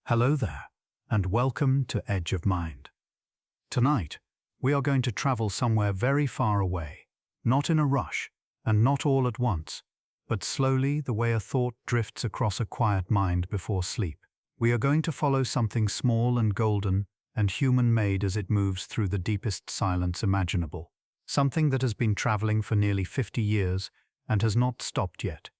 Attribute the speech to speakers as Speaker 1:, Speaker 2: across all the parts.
Speaker 1: Hello there, and welcome to Edge of Mind. Tonight, we are going to travel somewhere very far away, not in a rush, and not all at once, but slowly the way a thought drifts across a quiet mind before sleep. We are going to follow something small and golden and human-made as it moves through the deepest silence imaginable. Something that has been traveling for nearly 50 years and has not stopped yet.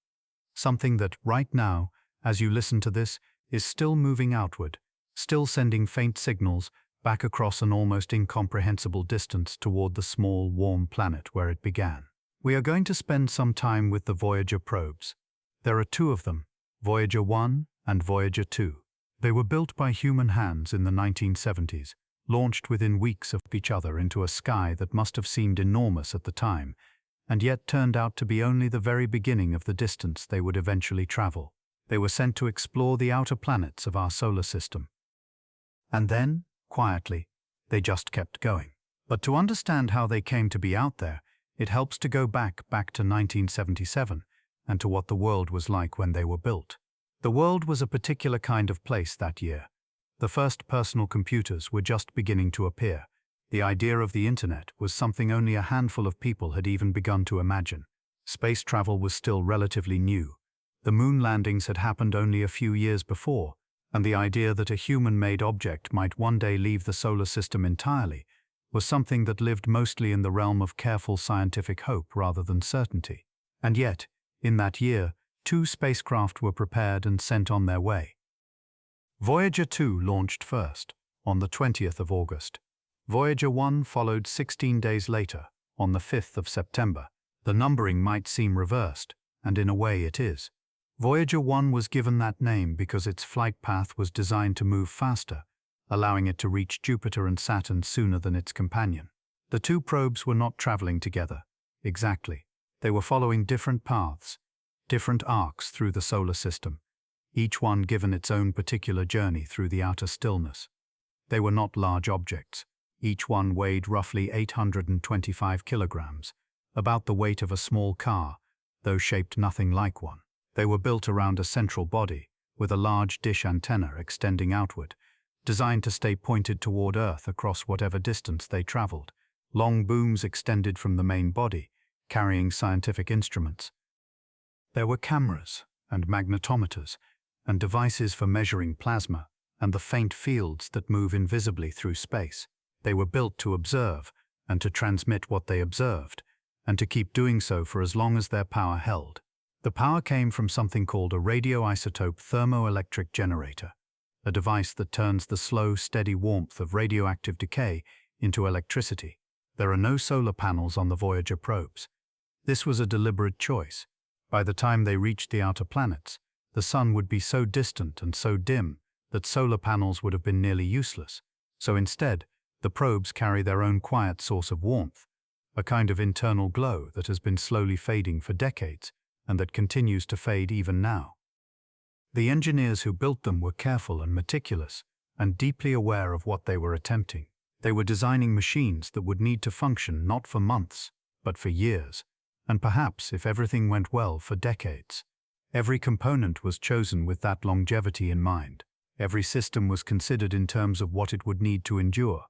Speaker 1: Something that, right now, as you listen to this, is still moving outward, still sending faint signals back across an almost incomprehensible distance toward the small, warm planet where it began. We are going to spend some time with the Voyager probes. There are two of them, Voyager 1 and Voyager 2. They were built by human hands in the 1970s, launched within weeks of each other into a sky that must have seemed enormous at the time, and yet turned out to be only the very beginning of the distance they would eventually travel. They were sent to explore the outer planets of our solar system. And then, quietly, they just kept going. But to understand how they came to be out there, it helps to go back to 1977 and to what the world was like when they were built. The world was a particular kind of place that year. The first personal computers were just beginning to appear. The idea of the internet was something only a handful of people had even begun to imagine. Space travel was still relatively new. The moon landings had happened only a few years before, and the idea that a human-made object might one day leave the solar system entirely was something that lived mostly in the realm of careful scientific hope rather than certainty. And yet, in that year, 2 spacecraft were prepared and sent on their way. Voyager 2 launched first, on the 20th of August. Voyager 1 followed 16 days later, on the 5th of September. The numbering might seem reversed, and in a way it is. Voyager 1 was given that name because its flight path was designed to move faster, allowing it to reach Jupiter and Saturn sooner than its companion. The 2 probes were not traveling together, exactly. They were following different paths, different arcs through the solar system, each one given its own particular journey through the outer stillness. They were not large objects. Each one weighed roughly 825 kilograms, about the weight of a small car, though shaped nothing like one. They were built around a central body, with a large dish antenna extending outward, designed to stay pointed toward Earth across whatever distance they traveled. Long booms extended from the main body, carrying scientific instruments. There were cameras and magnetometers and devices for measuring plasma and the faint fields that move invisibly through space. They were built to observe and to transmit what they observed, and to keep doing so for as long as their power held. The power came from something called a radioisotope thermoelectric generator, a device that turns the slow, steady warmth of radioactive decay into electricity. There are no solar panels on the Voyager probes. This was a deliberate choice. By the time they reached the outer planets, the sun would be so distant and so dim that solar panels would have been nearly useless. So instead, the probes carry their own quiet source of warmth, a kind of internal glow that has been slowly fading for decades and that continues to fade even now. The engineers who built them were careful and meticulous and deeply aware of what they were attempting. They were designing machines that would need to function not for months, but for years, and perhaps, if everything went well, for decades. Every component was chosen with that longevity in mind. Every system was considered in terms of what it would need to endure.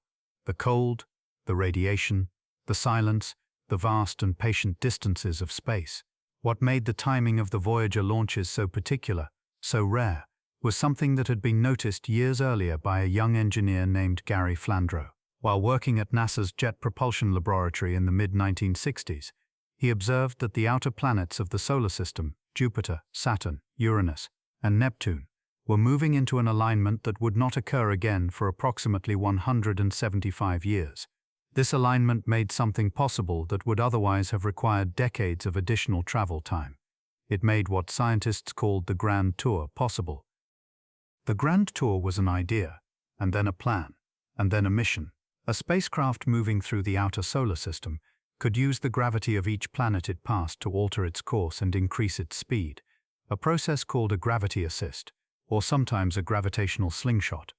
Speaker 1: The cold, the radiation, the silence, the vast and patient distances of space. What made the timing of the Voyager launches so particular, so rare, was something that had been noticed years earlier by a young engineer named Gary Flandreau. While working at NASA's Jet Propulsion Laboratory in the mid-1960s, he observed that the outer planets of the solar system, Jupiter, Saturn, Uranus, and Neptune, were moving into an alignment that would not occur again for approximately 175 years. This alignment made something possible that would otherwise have required decades of additional travel time. It made what scientists called the Grand Tour possible. The Grand Tour was an idea, and then a plan, and then a mission. A spacecraft moving through the outer solar system could use the gravity of each planet it passed to alter its course and increase its speed, a process called a gravity assist, or sometimes a gravitational slingshot.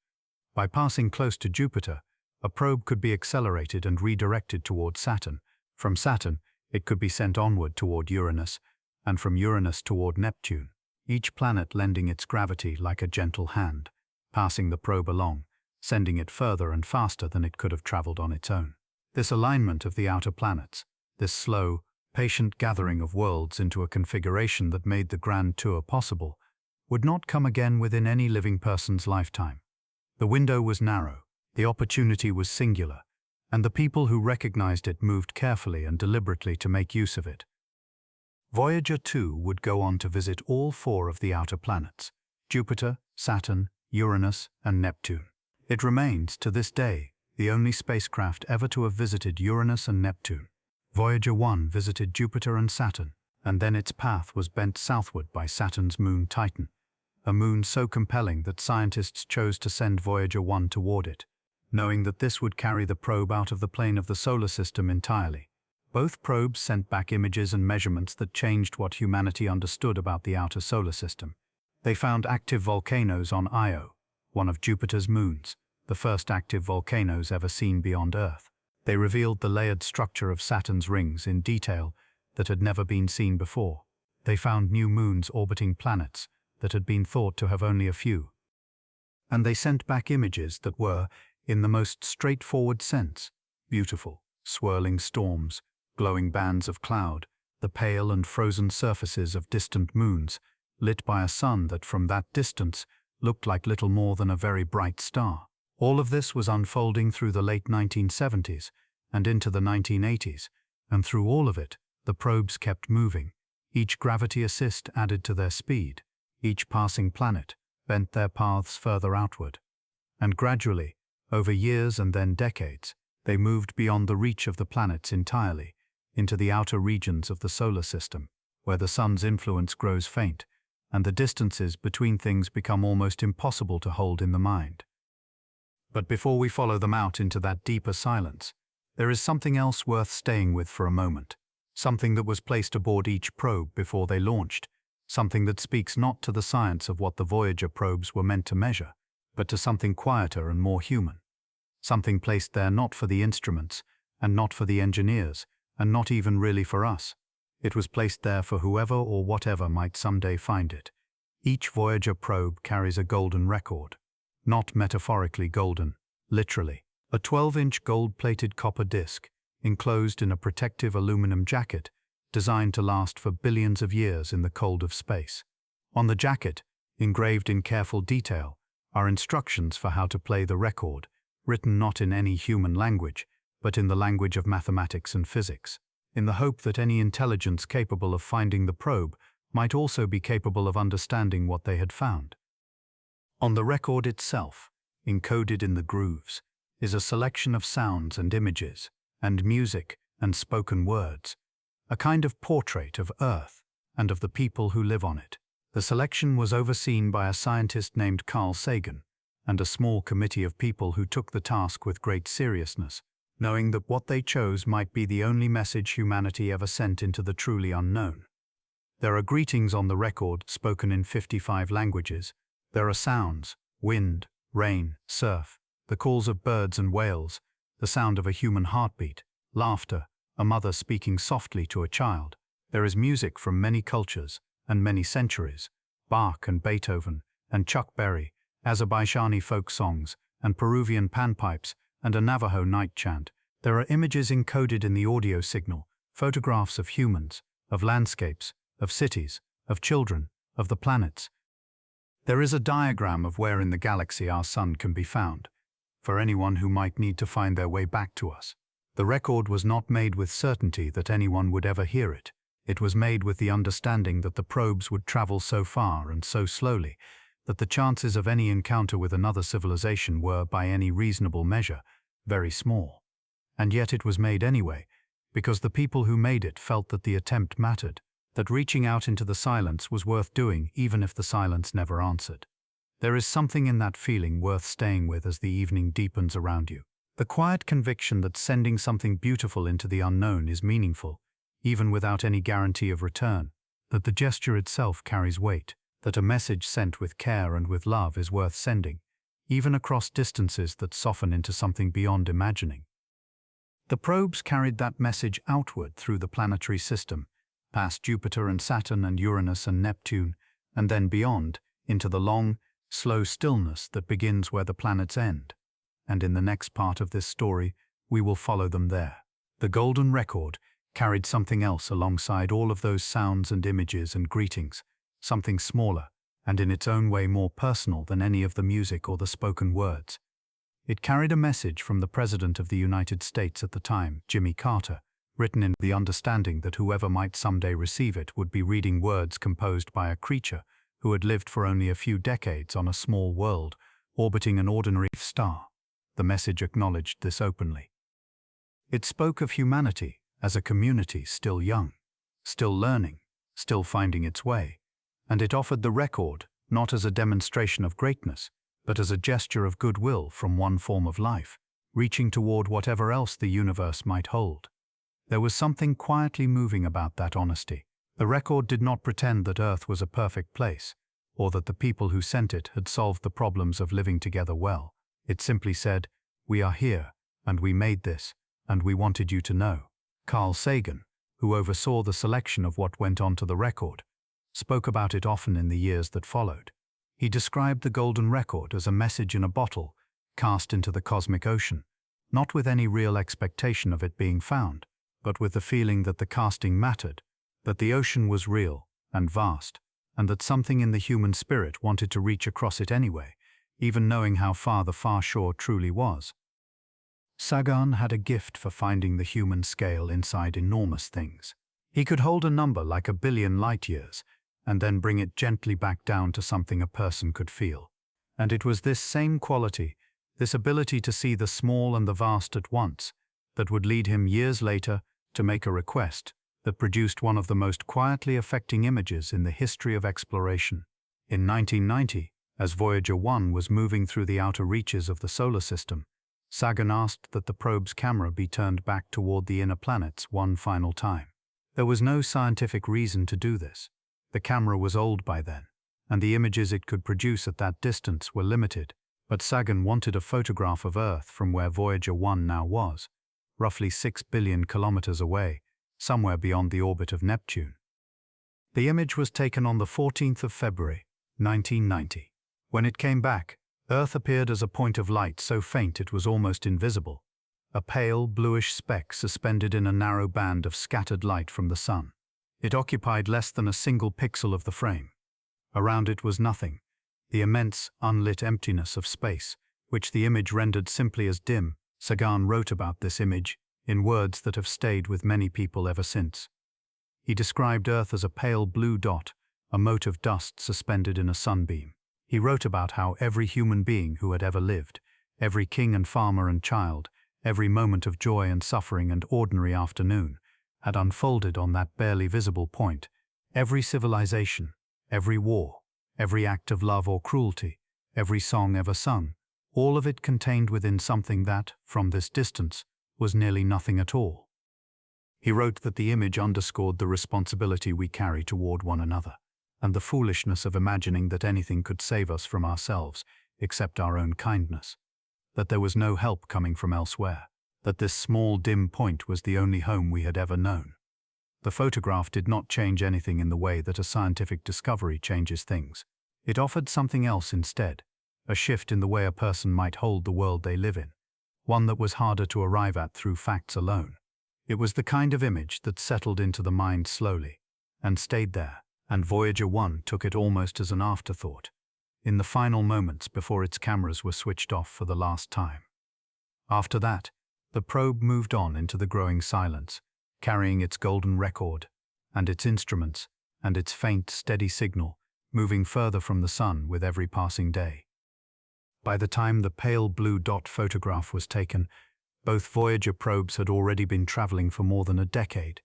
Speaker 1: By passing close to Jupiter, a probe could be accelerated and redirected toward Saturn. From Saturn, it could be sent onward toward Uranus, and from Uranus toward Neptune, each planet lending its gravity like a gentle hand. passing the probe along, sending it further and faster than it could have traveled on its own. This alignment of the outer planets, this slow, patient gathering of worlds into a configuration that made the grand tour possible, would not come again within any living person's lifetime. The window was narrow, the opportunity was singular, and the people who recognized it moved carefully and deliberately to make use of it. Voyager 2 would go on to visit all 4 of the outer planets: Jupiter, Saturn, Uranus, and Neptune. It remains, to this day, the only spacecraft ever to have visited Uranus and Neptune. Voyager 1 visited Jupiter and Saturn, and then its path was bent southward by Saturn's moon Titan, a moon so compelling that scientists chose to send Voyager 1 toward it, knowing that this would carry the probe out of the plane of the solar system entirely. Both probes sent back images and measurements that changed what humanity understood about the outer solar system. They found active volcanoes on Io, one of Jupiter's moons, the first active volcanoes ever seen beyond Earth. They revealed the layered structure of Saturn's rings in detail that had never been seen before. They found new moons orbiting planets that had been thought to have only a few. And they sent back images that were, in the most straightforward sense, beautiful: swirling storms, glowing bands of cloud, the pale and frozen surfaces of distant moons, lit by a sun that from that distance looked like little more than a very bright star. All of this was unfolding through the late 1970s and into the 1980s, and through all of it, the probes kept moving. Each gravity assist added to their speed. Each passing planet bent their paths further outward. And gradually, over years and then decades, they moved beyond the reach of the planets entirely, into the outer regions of the solar system, where the sun's influence grows faint, and the distances between things become almost impossible to hold in the mind. But before we follow them out into that deeper silence, there is something else worth staying with for a moment, something that was placed aboard each probe before they launched, something that speaks not to the science of what the Voyager probes were meant to measure, but to something quieter and more human. Something placed there not for the instruments, and not for the engineers, and not even really for us. It was placed there for whoever or whatever might someday find it. Each Voyager probe carries a golden record. Not metaphorically golden, literally. A 12-inch gold-plated copper disc, enclosed in a protective aluminum jacket, designed to last for billions of years in the cold of space. On the jacket, engraved in careful detail, are instructions for how to play the record, written not in any human language, but in the language of mathematics and physics, in the hope that any intelligence capable of finding the probe might also be capable of understanding what they had found. On the record itself, encoded in the grooves, is a selection of sounds and images, and music and spoken words, a kind of portrait of Earth and of the people who live on it. The selection was overseen by a scientist named Carl Sagan, and a small committee of people who took the task with great seriousness, knowing that what they chose might be the only message humanity ever sent into the truly unknown. There are greetings on the record spoken in 55 languages. There are sounds: wind, rain, surf, the calls of birds and whales, the sound of a human heartbeat, laughter, a mother speaking softly to a child. There is music from many cultures and many centuries: Bach and Beethoven and Chuck Berry, Azerbaijani folk songs and Peruvian panpipes and a Navajo night chant. There are images encoded in the audio signal, photographs of humans, of landscapes, of cities, of children, of the planets. There is a diagram of where in the galaxy our sun can be found, for anyone who might need to find their way back to us. The record was not made with certainty that anyone would ever hear it. It was made with the understanding that the probes would travel so far and so slowly that the chances of any encounter with another civilization were, by any reasonable measure, very small. And yet it was made anyway, because the people who made it felt that the attempt mattered, that reaching out into the silence was worth doing even if the silence never answered. There is something in that feeling worth staying with as the evening deepens around you. The quiet conviction that sending something beautiful into the unknown is meaningful, even without any guarantee of return, that the gesture itself carries weight, that a message sent with care and with love is worth sending, even across distances that soften into something beyond imagining. The probes carried that message outward through the planetary system, past Jupiter and Saturn and Uranus and Neptune, and then beyond, into the long, slow stillness that begins where the planets end. And in the next part of this story, we will follow them there. The golden record carried something else alongside all of those sounds and images and greetings, something smaller, and in its own way more personal than any of the music or the spoken words. It carried a message from the President of the United States at the time, Jimmy Carter, written in the understanding that whoever might someday receive it would be reading words composed by a creature who had lived for only a few decades on a small world, orbiting an ordinary star. The message acknowledged this openly. It spoke of humanity as a community still young, still learning, still finding its way, and it offered the record not as a demonstration of greatness, but as a gesture of goodwill from one form of life, reaching toward whatever else the universe might hold. There was something quietly moving about that honesty. The record did not pretend that Earth was a perfect place, or that the people who sent it had solved the problems of living together well. It simply said, "We are here, and we made this, and we wanted you to know." Carl Sagan, who oversaw the selection of what went onto the record, spoke about it often in the years that followed. He described the golden record as a message in a bottle, cast into the cosmic ocean, not with any real expectation of it being found, but with the feeling that the casting mattered, that the ocean was real and vast, and that something in the human spirit wanted to reach across it anyway, even knowing how far the far shore truly was. Sagan had a gift for finding the human scale inside enormous things. He could hold a number like 1 billion light-years, and then bring it gently back down to something a person could feel. And it was this same quality, this ability to see the small and the vast at once, that would lead him years later to make a request that produced one of the most quietly affecting images in the history of exploration. In 1990, as Voyager 1 was moving through the outer reaches of the solar system, Sagan asked that the probe's camera be turned back toward the inner planets one final time. There was no scientific reason to do this. The camera was old by then, and the images it could produce at that distance were limited, but Sagan wanted a photograph of Earth from where Voyager 1 now was, roughly 6 billion kilometers away, somewhere beyond the orbit of Neptune. The image was taken on the 14th of February, 1990. When it came back, Earth appeared as a point of light so faint it was almost invisible, a pale, bluish speck suspended in a narrow band of scattered light from the sun. It occupied less than a single pixel of the frame. Around it was nothing, the immense, unlit emptiness of space, which the image rendered simply as dim. Sagan wrote about this image in words that have stayed with many people ever since. He described Earth as a pale blue dot, a mote of dust suspended in a sunbeam. He wrote about how every human being who had ever lived, every king and farmer and child, every moment of joy and suffering and ordinary afternoon, had unfolded on that barely visible point. Every civilization, every war, every act of love or cruelty, every song ever sung, all of it contained within something that, from this distance, was nearly nothing at all. He wrote that the image underscored the responsibility we carry toward one another, and the foolishness of imagining that anything could save us from ourselves except our own kindness, that there was no help coming from elsewhere, that this small dim point was the only home we had ever known. The photograph did not change anything in the way that a scientific discovery changes things. It offered something else instead, a shift in the way a person might hold the world they live in, one that was harder to arrive at through facts alone. It was the kind of image that settled into the mind slowly, and stayed there, and Voyager 1 took it almost as an afterthought, in the final moments before its cameras were switched off for the last time. After that, the probe moved on into the growing silence, carrying its golden record, and its instruments, and its faint, steady signal, moving further from the sun with every passing day. By the time the pale blue dot photograph was taken, both Voyager probes had already been traveling for more than a decade.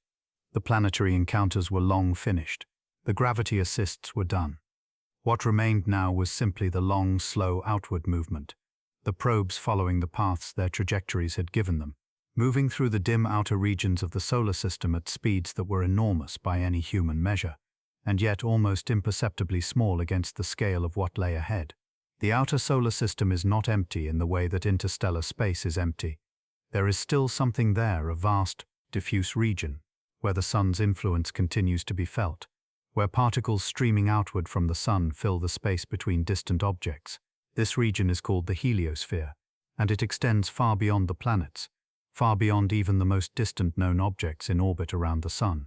Speaker 1: The planetary encounters were long finished. The gravity assists were done. What remained now was simply the long, slow outward movement, the probes following the paths their trajectories had given them, moving through the dim outer regions of the solar system at speeds that were enormous by any human measure, and yet almost imperceptibly small against the scale of what lay ahead. The outer solar system is not empty in the way that interstellar space is empty. There is still something there, a vast, diffuse region, where the sun's influence continues to be felt, where particles streaming outward from the Sun fill the space between distant objects. This region is called the heliosphere, and it extends far beyond the planets, far beyond even the most distant known objects in orbit around the Sun.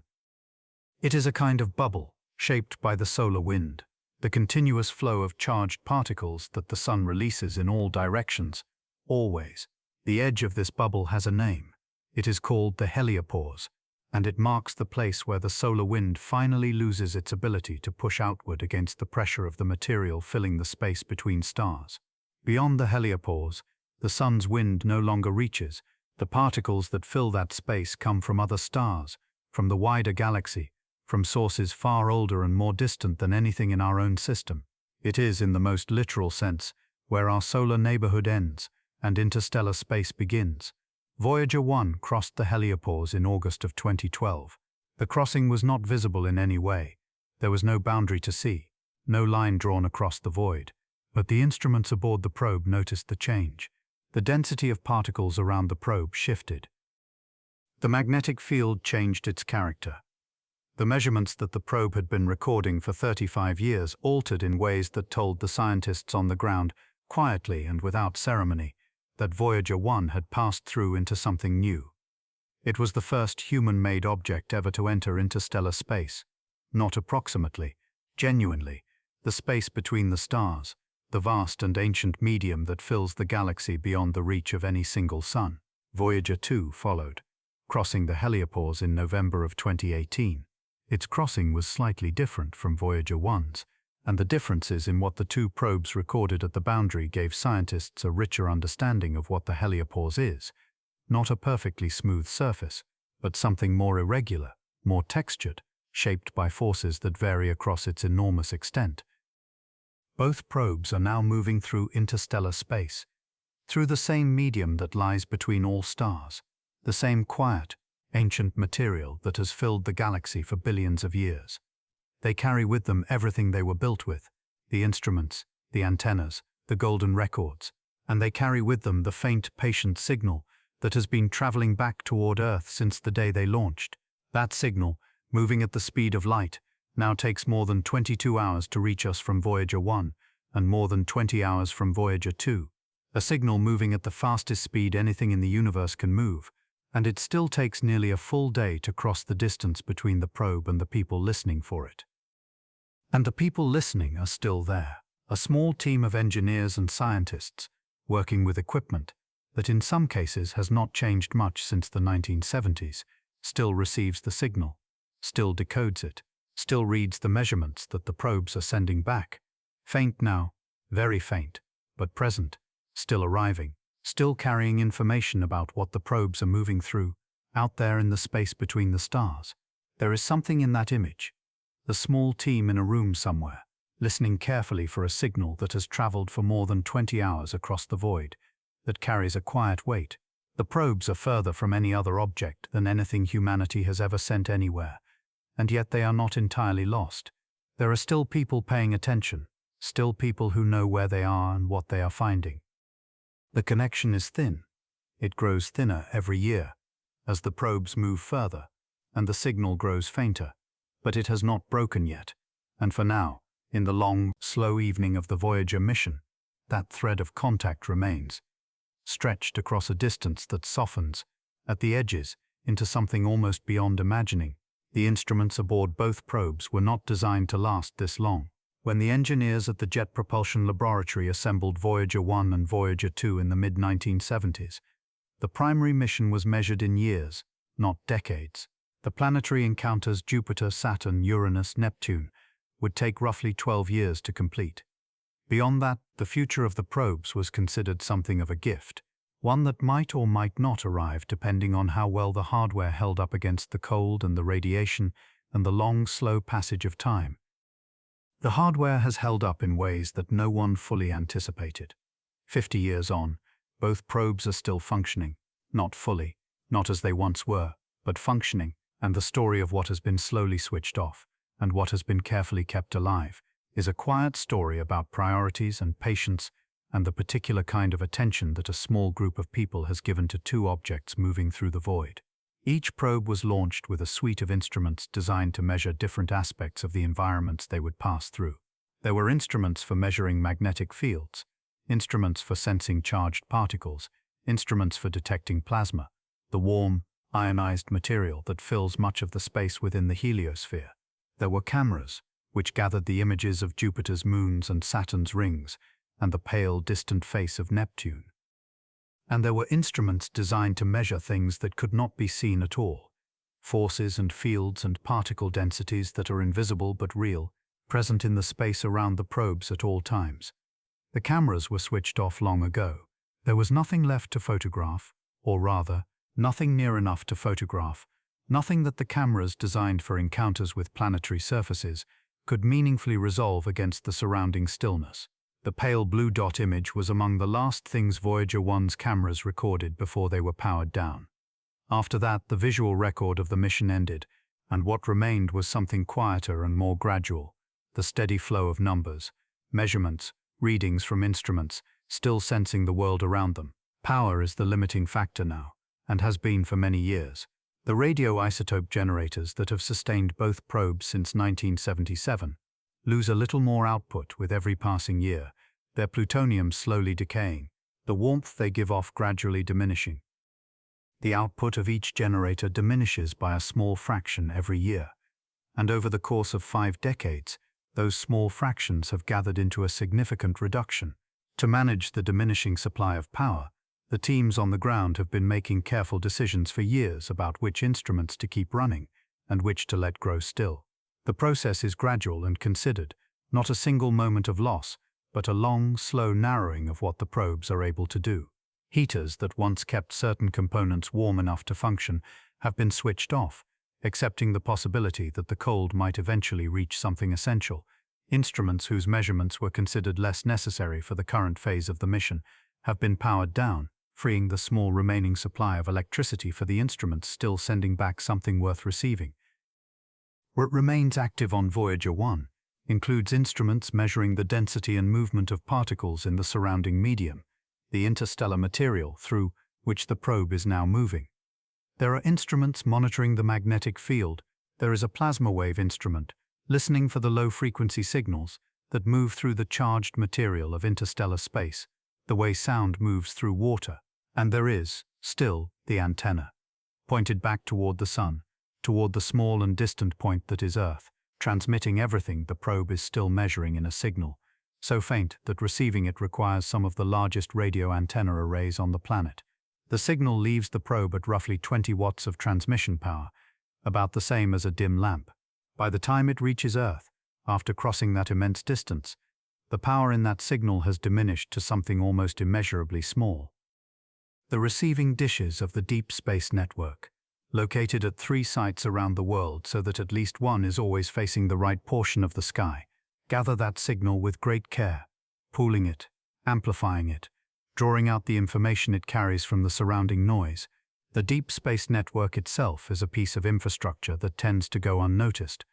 Speaker 1: It is a kind of bubble, shaped by the solar wind, the continuous flow of charged particles that the Sun releases in all directions, always. The edge of this bubble has a name. It is called the heliopause, and it marks the place where the solar wind finally loses its ability to push outward against the pressure of the material filling the space between stars. Beyond the heliopause, the Sun's wind no longer reaches. The particles that fill that space come from other stars, from the wider galaxy, from sources far older and more distant than anything in our own system. It is, in the most literal sense, where our solar neighborhood ends and interstellar space begins. Voyager 1 crossed the heliopause in August of 2012. The crossing was not visible in any way. There was no boundary to see, no line drawn across the void. But the instruments aboard the probe noticed the change. The density of particles around the probe shifted. The magnetic field changed its character. The measurements that the probe had been recording for 35 years altered in ways that told the scientists on the ground, quietly and without ceremony, that Voyager 1 had passed through into something new. It was the first human-made object ever to enter interstellar space. Not approximately, genuinely, the space between the stars, the vast and ancient medium that fills the galaxy beyond the reach of any single sun. Voyager 2 followed, crossing the heliopause in November of 2018. Its crossing was slightly different from Voyager 1's, and the differences in what the two probes recorded at the boundary gave scientists a richer understanding of what the heliopause is. Not a perfectly smooth surface, but something more irregular, more textured, shaped by forces that vary across its enormous extent. Both probes are now moving through interstellar space, through the same medium that lies between all stars, the same quiet, ancient material that has filled the galaxy for billions of years. They carry with them everything they were built with, the instruments, the antennas, the golden records, and they carry with them the faint, patient signal that has been traveling back toward Earth since the day they launched. That signal, moving at the speed of light, now takes more than 22 hours to reach us from Voyager 1 and more than 20 hours from Voyager 2. A signal moving at the fastest speed anything in the universe can move, and it still takes nearly a full day to cross the distance between the probe and the people listening for it. And the people listening are still there, a small team of engineers and scientists, working with equipment that in some cases has not changed much since the 1970s, still receives the signal, still decodes it, still reads the measurements that the probes are sending back. Faint now, very faint, but present, still arriving, still carrying information about what the probes are moving through, out there in the space between the stars. There is something in that image. The small team in a room somewhere, listening carefully for a signal that has traveled for more than 20 hours across the void, that carries a quiet weight. The probes are further from any other object than anything humanity has ever sent anywhere, and yet they are not entirely lost. There are still people paying attention, still people who know where they are and what they are finding. The connection is thin. It grows thinner every year, as the probes move further, and the signal grows fainter. But it has not broken yet, and for now, in the long, slow evening of the Voyager mission, that thread of contact remains, stretched across a distance that softens, at the edges, into something almost beyond imagining. The instruments aboard both probes were not designed to last this long. When the engineers at the Jet Propulsion Laboratory assembled Voyager 1 and Voyager 2 in the mid-1970s, the primary mission was measured in years, not decades. The planetary encounters Jupiter, Saturn, Uranus, Neptune would take roughly 12 years to complete. Beyond that, the future of the probes was considered something of a gift, one that might or might not arrive depending on how well the hardware held up against the cold and the radiation and the long, slow passage of time. The hardware has held up in ways that no one fully anticipated. 50 years on, both probes are still functioning, not fully, not as they once were, but functioning. And the story of what has been slowly switched off, and what has been carefully kept alive, is a quiet story about priorities and patience and the particular kind of attention that a small group of people has given to two objects moving through the void. Each probe was launched with a suite of instruments designed to measure different aspects of the environments they would pass through. There were instruments for measuring magnetic fields, instruments for sensing charged particles, instruments for detecting plasma, the warm, ionized material that fills much of the space within the heliosphere. There were cameras, which gathered the images of Jupiter's moons and Saturn's rings, and the pale, distant face of Neptune. And there were instruments designed to measure things that could not be seen at all, forces and fields and particle densities that are invisible but real, present in the space around the probes at all times. The cameras were switched off long ago. There was nothing left to photograph, or rather, nothing near enough to photograph, nothing that the cameras designed for encounters with planetary surfaces could meaningfully resolve against the surrounding stillness. The pale blue dot image was among the last things Voyager 1's cameras recorded before they were powered down. After that, the visual record of the mission ended, and what remained was something quieter and more gradual, the steady flow of numbers, measurements, readings from instruments, still sensing the world around them. Power is the limiting factor now, and has been for many years. The radioisotope generators that have sustained both probes since 1977 lose a little more output with every passing year, their plutonium slowly decaying, the warmth they give off gradually diminishing. The output of each generator diminishes by a small fraction every year, and over the course of 5 decades, those small fractions have gathered into a significant reduction. To manage the diminishing supply of power, the teams on the ground have been making careful decisions for years about which instruments to keep running and which to let grow still. The process is gradual and considered, not a single moment of loss, but a long, slow narrowing of what the probes are able to do. Heaters that once kept certain components warm enough to function have been switched off, accepting the possibility that the cold might eventually reach something essential. Instruments whose measurements were considered less necessary for the current phase of the mission have been powered down, freeing the small remaining supply of electricity for the instruments still sending back something worth receiving. What remains active on Voyager 1 includes instruments measuring the density and movement of particles in the surrounding medium, the interstellar material through which the probe is now moving. There are instruments monitoring the magnetic field. There is a plasma wave instrument listening for the low-frequency signals that move through the charged material of interstellar space, the way sound moves through water. And there is, still, the antenna, pointed back toward the sun, toward the small and distant point that is Earth, transmitting everything the probe is still measuring in a signal, so faint that receiving it requires some of the largest radio antenna arrays on the planet. The signal leaves the probe at roughly 20 watts of transmission power, about the same as a dim lamp. By the time it reaches Earth, after crossing that immense distance, the power in that signal has diminished to something almost immeasurably small. The receiving dishes of the Deep Space Network, located at 3 sites around the world so that at least one is always facing the right portion of the sky, gather that signal with great care, pooling it, amplifying it, drawing out the information it carries from the surrounding noise. The Deep Space Network itself is a piece of infrastructure that tends to go unnoticed,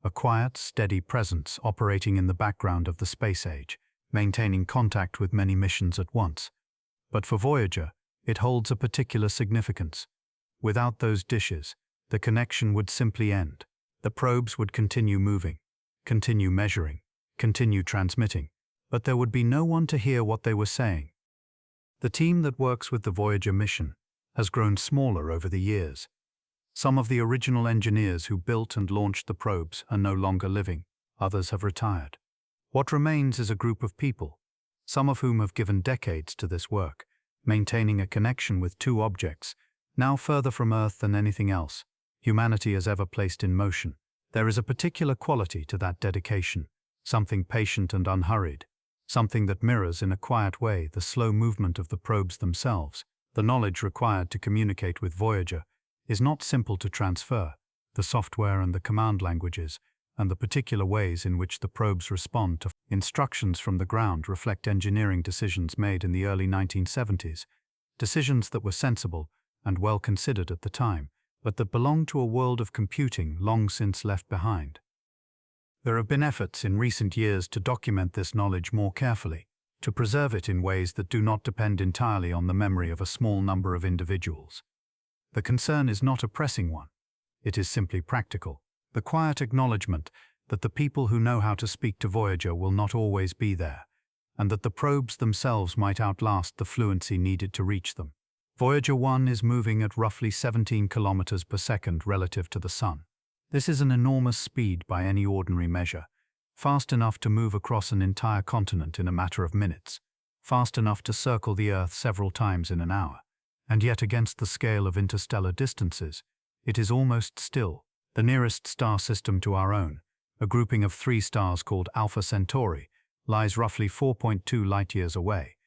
Speaker 1: a quiet, steady presence operating in the background of the space age, maintaining contact with many missions at once. But for Voyager, it holds a particular significance. Without those dishes, the connection would simply end. The probes would continue moving, continue measuring, continue transmitting, but there would be no one to hear what they were saying. The team that works with the Voyager mission has grown smaller over the years. Some of the original engineers who built and launched the probes are no longer living, others have retired. What remains is a group of people, some of whom have given decades to this work, maintaining a connection with 2 objects, now further from Earth than anything else humanity has ever placed in motion. There is a particular quality to that dedication, something patient and unhurried, something that mirrors in a quiet way the slow movement of the probes themselves. The knowledge required to communicate with Voyager is not simple to transfer. The software and the command languages, and the particular ways in which the probes respond to instructions from the ground reflect engineering decisions made in the early 1970s, decisions that were sensible and well considered at the time, but that belong to a world of computing long since left behind. There have been efforts in recent years to document this knowledge more carefully, to preserve it in ways that do not depend entirely on the memory of a small number of individuals. The concern is not a pressing one. It is simply practical. The quiet acknowledgement that the people who know how to speak to Voyager will not always be there, and that the probes themselves might outlast the fluency needed to reach them. Voyager 1 is moving at roughly 17 kilometers per second relative to the Sun. This is an enormous speed by any ordinary measure, fast enough to move across an entire continent in a matter of minutes, fast enough to circle the Earth several times in an hour, and yet against the scale of interstellar distances, it is almost still. The nearest star system to our own, a grouping of 3 stars called Alpha Centauri, lies roughly 4.2 light-years away.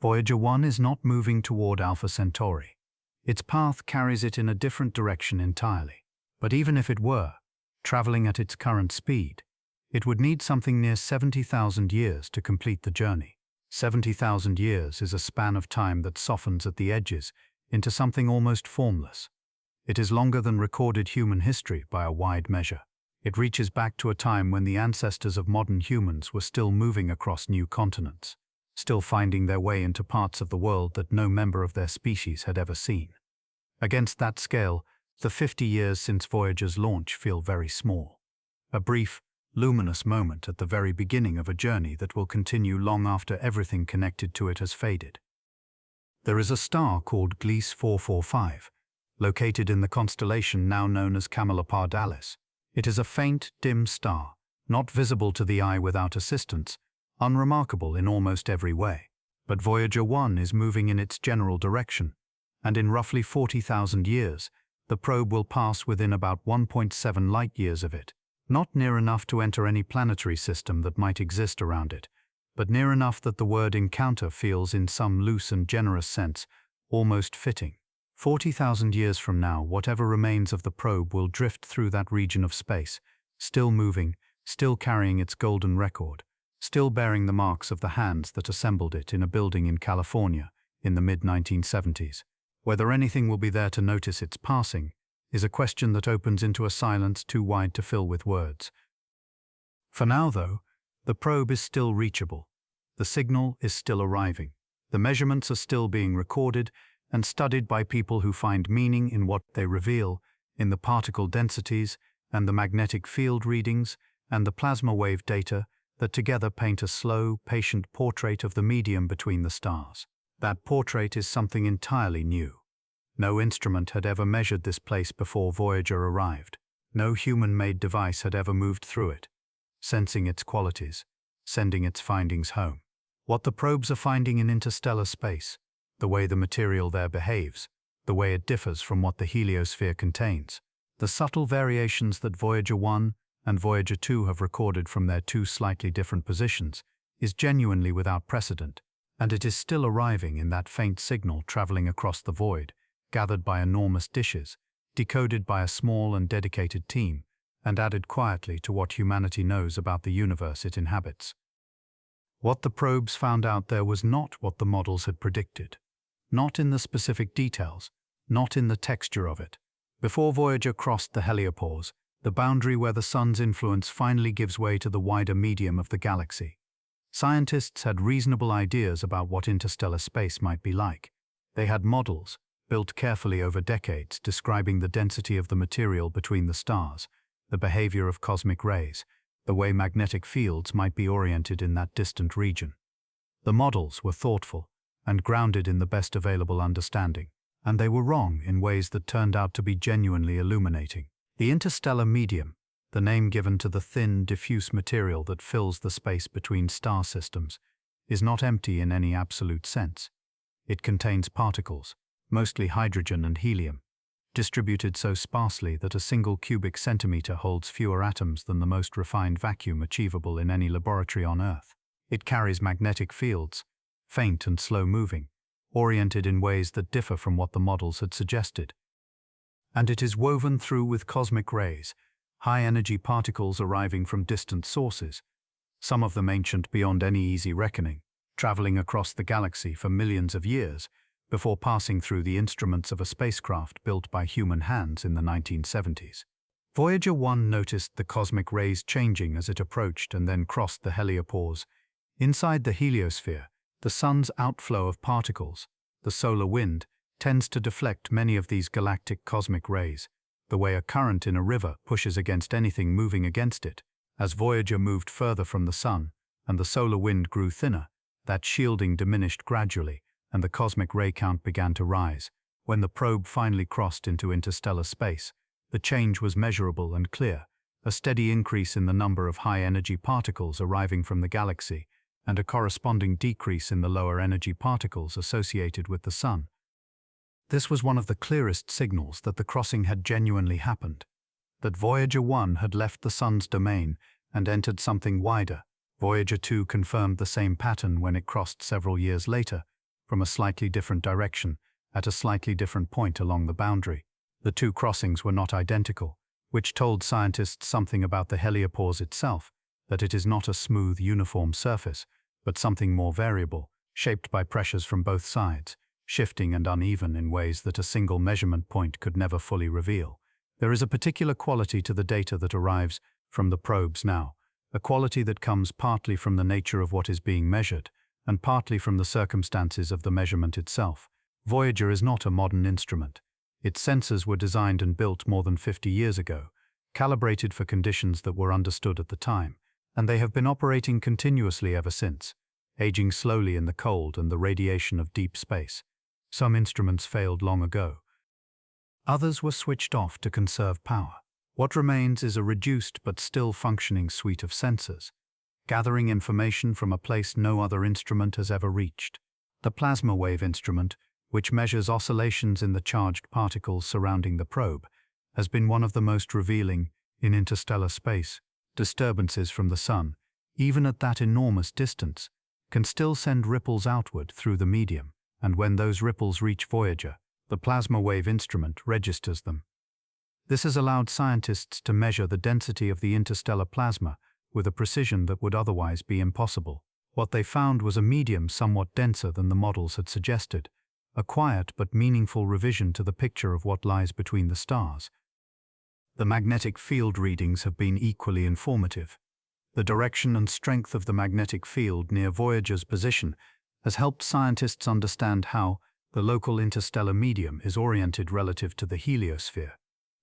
Speaker 1: Voyager 1 is not moving toward Alpha Centauri. Its path carries it in a different direction entirely. But even if it were, traveling at its current speed, it would need something near 70,000 years to complete the journey. 70,000 years is a span of time that softens at the edges into something almost formless. It is longer than recorded human history by a wide measure. It reaches back to a time when the ancestors of modern humans were still moving across new continents, still finding their way into parts of the world that no member of their species had ever seen. Against that scale, the 50 years since Voyager's launch feel very small. A brief, luminous moment at the very beginning of a journey that will continue long after everything connected to it has faded. There is a star called Gliese 445, located in the constellation now known as Camelopardalis. It is a faint, dim star, not visible to the eye without assistance, unremarkable in almost every way. But Voyager 1 is moving in its general direction, and in roughly 40,000 years, the probe will pass within about 1.7 light-years of it, not near enough to enter any planetary system that might exist around it, but near enough that the word encounter feels in some loose and generous sense almost fitting. 40,000 years from now, whatever remains of the probe will drift through that region of space, still moving, still carrying its golden record, still bearing the marks of the hands that assembled it in a building in California in the mid-1970s. Whether anything will be there to notice its passing is a question that opens into a silence too wide to fill with words. For now, though, the probe is still reachable. The signal is still arriving. The measurements are still being recorded and studied by people who find meaning in what they reveal, in the particle densities and the magnetic field readings and the plasma wave data that together paint a slow, patient portrait of the medium between the stars. That portrait is something entirely new. No instrument had ever measured this place before Voyager arrived. No human-made device had ever moved through it, sensing its qualities, sending its findings home. What the probes are finding in interstellar space, the way the material there behaves, the way it differs from what the heliosphere contains, the subtle variations that Voyager 1 and Voyager 2 have recorded from their 2 slightly different positions, is genuinely without precedent, and it is still arriving in that faint signal traveling across the void, gathered by enormous dishes, decoded by a small and dedicated team, and added quietly to what humanity knows about the universe it inhabits. What the probes found out there was not what the models had predicted. Not in the specific details, not in the texture of it. Before Voyager crossed the heliopause, the boundary where the Sun's influence finally gives way to the wider medium of the galaxy, scientists had reasonable ideas about what interstellar space might be like. They had models, built carefully over decades, describing the density of the material between the stars, the behavior of cosmic rays, the way magnetic fields might be oriented in that distant region. The models were thoughtful and grounded in the best available understanding, and they were wrong in ways that turned out to be genuinely illuminating. The interstellar medium, the name given to the thin, diffuse material that fills the space between star systems, is not empty in any absolute sense. It contains particles, mostly hydrogen and helium, distributed so sparsely that a single cubic centimeter holds fewer atoms than the most refined vacuum achievable in any laboratory on Earth. It carries magnetic fields, faint and slow-moving, oriented in ways that differ from what the models had suggested. And it is woven through with cosmic rays, high-energy particles arriving from distant sources, some of them ancient beyond any easy reckoning, traveling across the galaxy for millions of years before passing through the instruments of a spacecraft built by human hands in the 1970s. Voyager 1 noticed the cosmic rays changing as it approached and then crossed the heliopause. Inside the heliosphere, the Sun's outflow of particles, the solar wind, tends to deflect many of these galactic cosmic rays, the way a current in a river pushes against anything moving against it. As Voyager moved further from the Sun, and the solar wind grew thinner, that shielding diminished gradually, and the cosmic ray count began to rise. When the probe finally crossed into interstellar space, the change was measurable and clear, a steady increase in the number of high-energy particles arriving from the galaxy, and a corresponding decrease in the lower-energy particles associated with the Sun. This was one of the clearest signals that the crossing had genuinely happened, that Voyager 1 had left the Sun's domain and entered something wider. Voyager 2 confirmed the same pattern when it crossed several years later, from a slightly different direction, at a slightly different point along the boundary. The two crossings were not identical, which told scientists something about the heliopause itself, that it is not a smooth, uniform surface, but something more variable, shaped by pressures from both sides, shifting and uneven in ways that a single measurement point could never fully reveal. There is a particular quality to the data that arrives from the probes now, a quality that comes partly from the nature of what is being measured, and partly from the circumstances of the measurement itself. Voyager is not a modern instrument. Its sensors were designed and built more than 50 years ago, calibrated for conditions that were understood at the time, and they have been operating continuously ever since, aging slowly in the cold and the radiation of deep space. Some instruments failed long ago. Others were switched off to conserve power. What remains is a reduced but still functioning suite of sensors, gathering information from a place no other instrument has ever reached. The plasma wave instrument, which measures oscillations in the charged particles surrounding the probe, has been one of the most revealing in interstellar space. Disturbances from the Sun, even at that enormous distance, can still send ripples outward through the medium, and when those ripples reach Voyager, the plasma wave instrument registers them. This has allowed scientists to measure the density of the interstellar plasma with a precision that would otherwise be impossible. What they found was a medium somewhat denser than the models had suggested, a quiet but meaningful revision to the picture of what lies between the stars. The magnetic field readings have been equally informative. The direction and strength of the magnetic field near Voyager's position has helped scientists understand how the local interstellar medium is oriented relative to the heliosphere,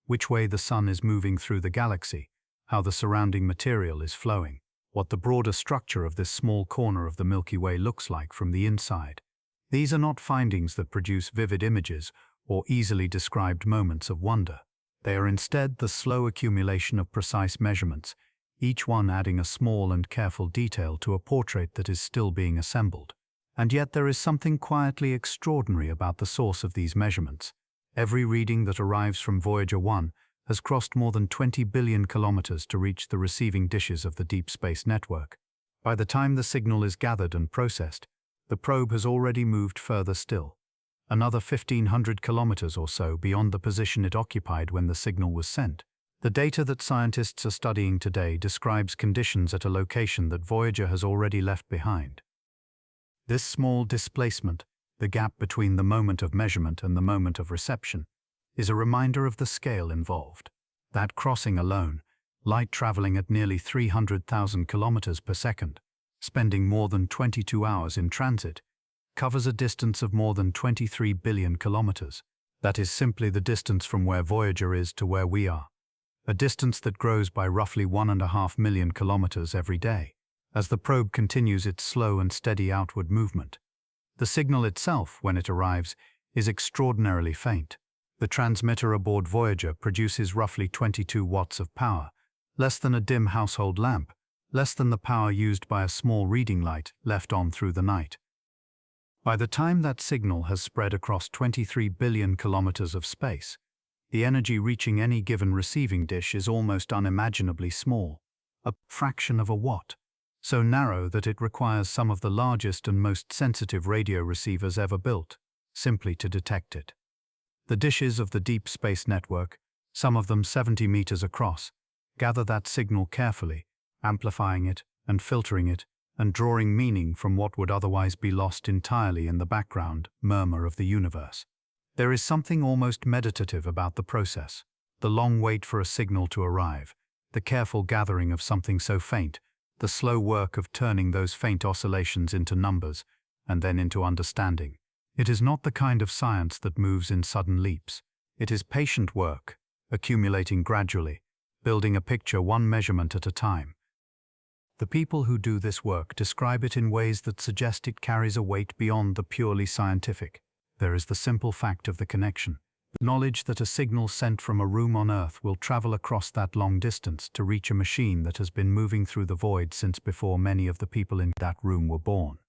Speaker 1: which way the Sun is moving through the galaxy, how the surrounding material is flowing, what the broader structure of this small corner of the Milky Way looks like from the inside. These are not findings that produce vivid images or easily described moments of wonder. They are instead the slow accumulation of precise measurements, each one adding a small and careful detail to a portrait that is still being assembled. And yet there is something quietly extraordinary about the source of these measurements. Every reading that arrives from Voyager 1 has crossed more than 20 billion kilometers to reach the receiving dishes of the deep space network. By the time the signal is gathered and processed, the probe has already moved further still, another 1,500 kilometers or so beyond the position it occupied when the signal was sent. The data that scientists are studying today describes conditions at a location that Voyager has already left behind. This small displacement, the gap between the moment of measurement and the moment of reception, is a reminder of the scale involved. That crossing alone, light traveling at nearly 300,000 kilometers per second, spending more than 22 hours in transit, covers a distance of more than 23 billion kilometers. That is simply the distance from where Voyager is to where we are, a distance that grows by roughly 1.5 million kilometers every day, as the probe continues its slow and steady outward movement. The signal itself, when it arrives, is extraordinarily faint. The transmitter aboard Voyager produces roughly 22 watts of power, less than a dim household lamp, less than the power used by a small reading light left on through the night. By the time that signal has spread across 23 billion kilometers of space, the energy reaching any given receiving dish is almost unimaginably small, a fraction of a watt, so narrow that it requires some of the largest and most sensitive radio receivers ever built, simply to detect it. The dishes of the Deep Space Network, some of them 70 meters across, gather that signal carefully, amplifying it and filtering it and drawing meaning from what would otherwise be lost entirely in the background murmur of the universe. There is something almost meditative about the process, the long wait for a signal to arrive, the careful gathering of something so faint, the slow work of turning those faint oscillations into numbers and then into understanding. It is not the kind of science that moves in sudden leaps. It is patient work, accumulating gradually, building a picture one measurement at a time. The people who do this work describe it in ways that suggest it carries a weight beyond the purely scientific. There is the simple fact of the connection. The knowledge that a signal sent from a room on Earth will travel across that long distance to reach a machine that has been moving through the void since before many of the people in that room were born.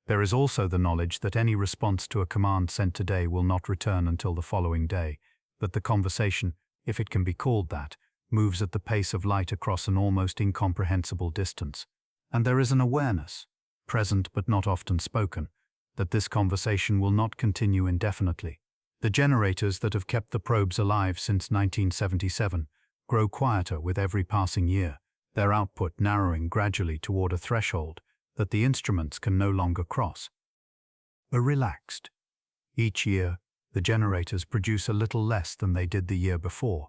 Speaker 1: There is also the knowledge that any response to a command sent today will not return until the following day, that the conversation, if it can be called that, moves at the pace of light across an almost incomprehensible distance. And there is an awareness, present but not often spoken, that this conversation will not continue indefinitely. The generators that have kept the probes alive since 1977 grow quieter with every passing year, their output narrowing gradually toward a threshold that the instruments can no longer cross. Are relaxed. Each year, the generators produce a little less than they did the year before.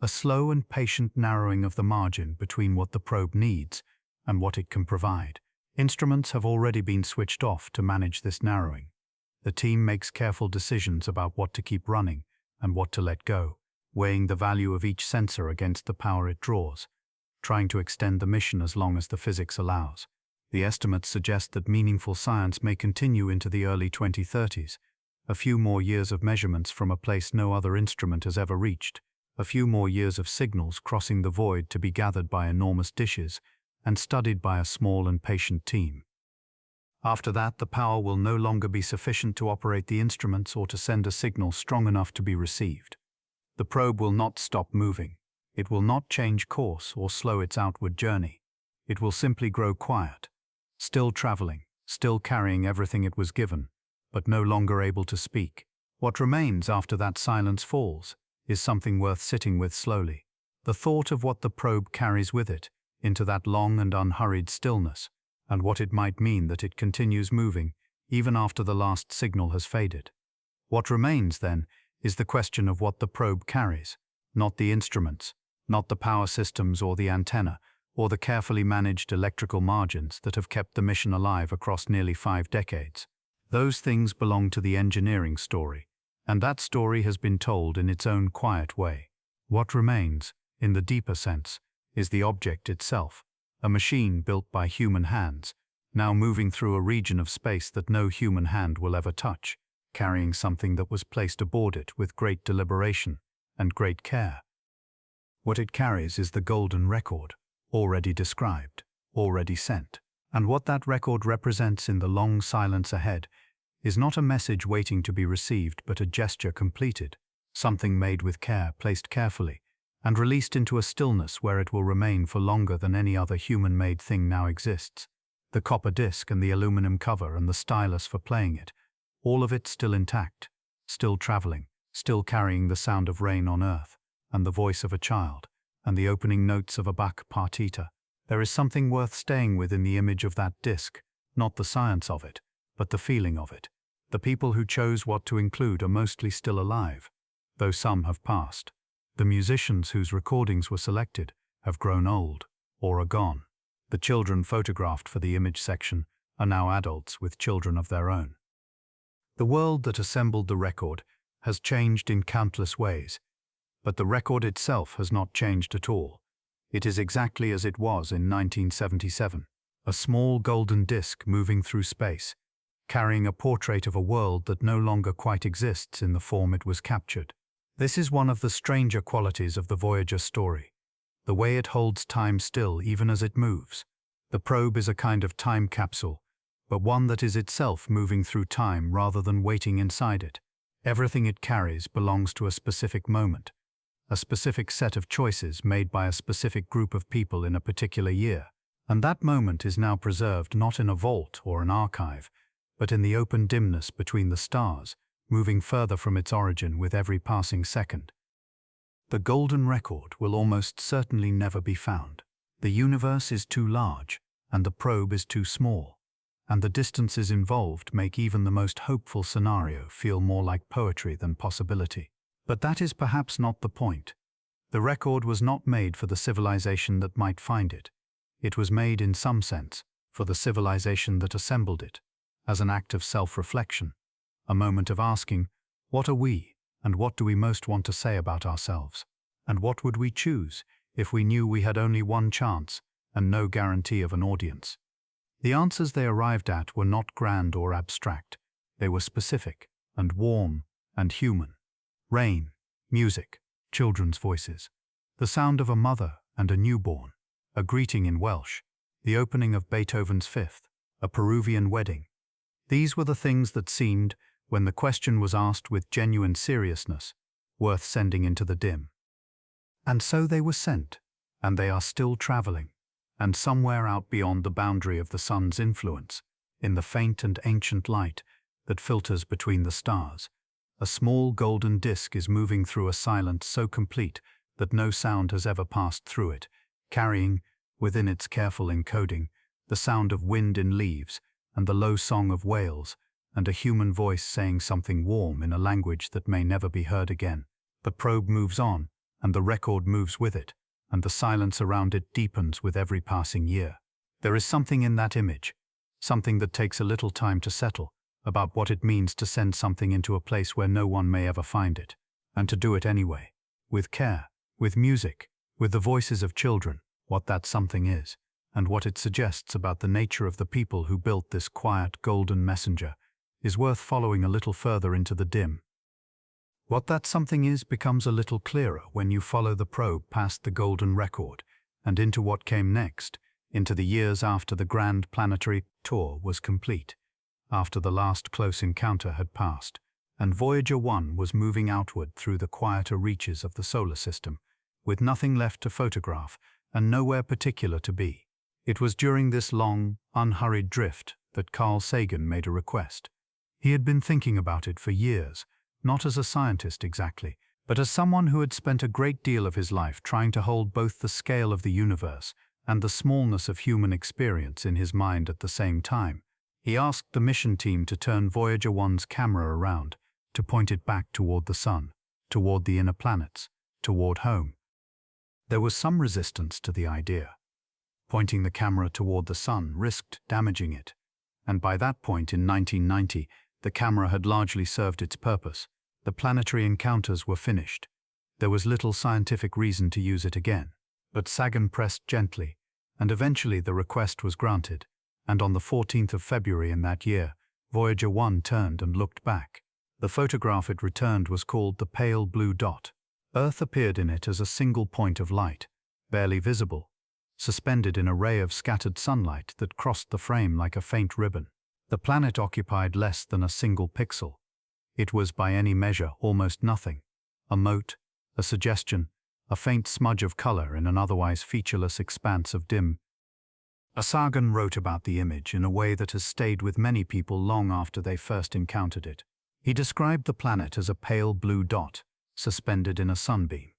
Speaker 1: A slow and patient narrowing of the margin between what the probe needs and what it can provide. Instruments have already been switched off to manage this narrowing. The team makes careful decisions about what to keep running and what to let go, weighing the value of each sensor against the power it draws, trying to extend the mission as long as the physics allows. The estimates suggest that meaningful science may continue into the early 2030s, a few more years of measurements from a place no other instrument has ever reached, a few more years of signals crossing the void to be gathered by enormous dishes and studied by a small and patient team. After that, the power will no longer be sufficient to operate the instruments or to send a signal strong enough to be received. The probe will not stop moving. It will not change course or slow its outward journey. It will simply grow quiet, still traveling, still carrying everything it was given, but no longer able to speak. What remains after that silence falls is something worth sitting with slowly. The thought of what the probe carries with it into that long and unhurried stillness, and what it might mean that it continues moving even after the last signal has faded. What remains, then, is the question of what the probe carries, not the instruments, not the power systems or the antenna, or the carefully managed electrical margins that have kept the mission alive across nearly 5 decades. Those things belong to the engineering story, and that story has been told in its own quiet way. What remains, in the deeper sense, is the object itself, a machine built by human hands, now moving through a region of space that no human hand will ever touch, carrying something that was placed aboard it with great deliberation and great care. What it carries is the golden record, already described, already sent. And what that record represents in the long silence ahead is not a message waiting to be received, but a gesture completed, something made with care, placed carefully, and released into a stillness where it will remain for longer than any other human-made thing now exists. The copper disc and the aluminum cover and the stylus for playing it, all of it still intact, still traveling, still carrying the sound of rain on Earth, and the voice of a child, and the opening notes of a Bach partita. There is something worth staying with in the image of that disc, not the science of it, but the feeling of it. The people who chose what to include are mostly still alive, though some have passed. The musicians whose recordings were selected have grown old, or are gone. The children photographed for the image section are now adults with children of their own. The world that assembled the record has changed in countless ways, but the record itself has not changed at all. It is exactly as it was in 1977, a small golden disc moving through space, carrying a portrait of a world that no longer quite exists in the form it was captured. This is one of the stranger qualities of the Voyager story, the way it holds time still even as it moves. The probe is a kind of time capsule, but one that is itself moving through time rather than waiting inside it. Everything it carries belongs to a specific moment, a specific set of choices made by a specific group of people in a particular year, and that moment is now preserved not in a vault or an archive, but in the open dimness between the stars, moving further from its origin with every passing second. The golden record will almost certainly never be found. The universe is too large, and the probe is too small, and the distances involved make even the most hopeful scenario feel more like poetry than possibility. But that is perhaps not the point. The record was not made for the civilization that might find it. It was made, in some sense, for the civilization that assembled it, as an act of self-reflection, a moment of asking, what are we, and what do we most want to say about ourselves? And what would we choose if we knew we had only one chance and no guarantee of an audience? The answers they arrived at were not grand or abstract. They were specific and warm and human. Rain, music, children's voices, the sound of a mother and a newborn, a greeting in Welsh, the opening of Beethoven's Fifth, a Peruvian wedding. These were the things that seemed, when the question was asked with genuine seriousness, worth sending into the dim. And so they were sent, and they are still traveling, and somewhere out beyond the boundary of the sun's influence, in the faint and ancient light that filters between the stars, a small golden disk is moving through a silence so complete that no sound has ever passed through it, carrying, within its careful encoding, the sound of wind in leaves and the low song of whales, and a human voice saying something warm in a language that may never be heard again. The probe moves on, and the record moves with it, and the silence around it deepens with every passing year. There is something in that image, something that takes a little time to settle, about what it means to send something into a place where no one may ever find it, and to do it anyway, with care, with music, with the voices of children, what that something is, and what it suggests about the nature of the people who built this quiet golden messenger, is worth following a little further into the dim. What that something is becomes a little clearer when you follow the probe past the golden record and into what came next, into the years after the grand planetary tour was complete, after the last close encounter had passed, and Voyager 1 was moving outward through the quieter reaches of the solar system, with nothing left to photograph and nowhere particular to be. It was during this long, unhurried drift that Carl Sagan made a request. He had been thinking about it for years, not as a scientist exactly, but as someone who had spent a great deal of his life trying to hold both the scale of the universe and the smallness of human experience in his mind at the same time. He asked the mission team to turn Voyager 1's camera around, to point it back toward the sun, toward the inner planets, toward home. There was some resistance to the idea. Pointing the camera toward the sun risked damaging it, and by that point in 1990, the camera had largely served its purpose. The planetary encounters were finished. There was little scientific reason to use it again, but Sagan pressed gently, and eventually the request was granted, and on the 14th of February in that year, Voyager 1 turned and looked back. The photograph it returned was called the pale blue dot. Earth appeared in it as a single point of light, barely visible, suspended in a ray of scattered sunlight that crossed the frame like a faint ribbon. The planet occupied less than a single pixel. It was by any measure almost nothing. A mote, a suggestion, a faint smudge of color in an otherwise featureless expanse of dim. Sagan wrote about the image in a way that has stayed with many people long after they first encountered it. He described the planet as a pale blue dot, suspended in a sunbeam,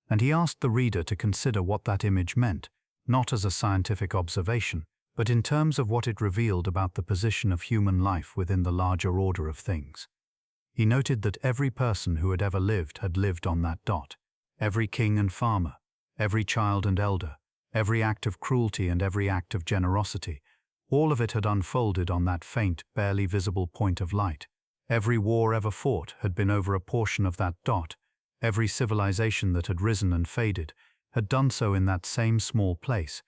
Speaker 1: and he asked the reader to consider what that image meant, not as a scientific observation, but in terms of what it revealed about the position of human life within the larger order of things. He noted that every person who had ever lived had lived on that dot, every king and farmer, every child and elder, every act of cruelty and every act of generosity, all of it had unfolded on that faint, barely visible point of light. Every war ever fought had been over a portion of that dot. Every civilization that had risen and faded had done so in that same small place.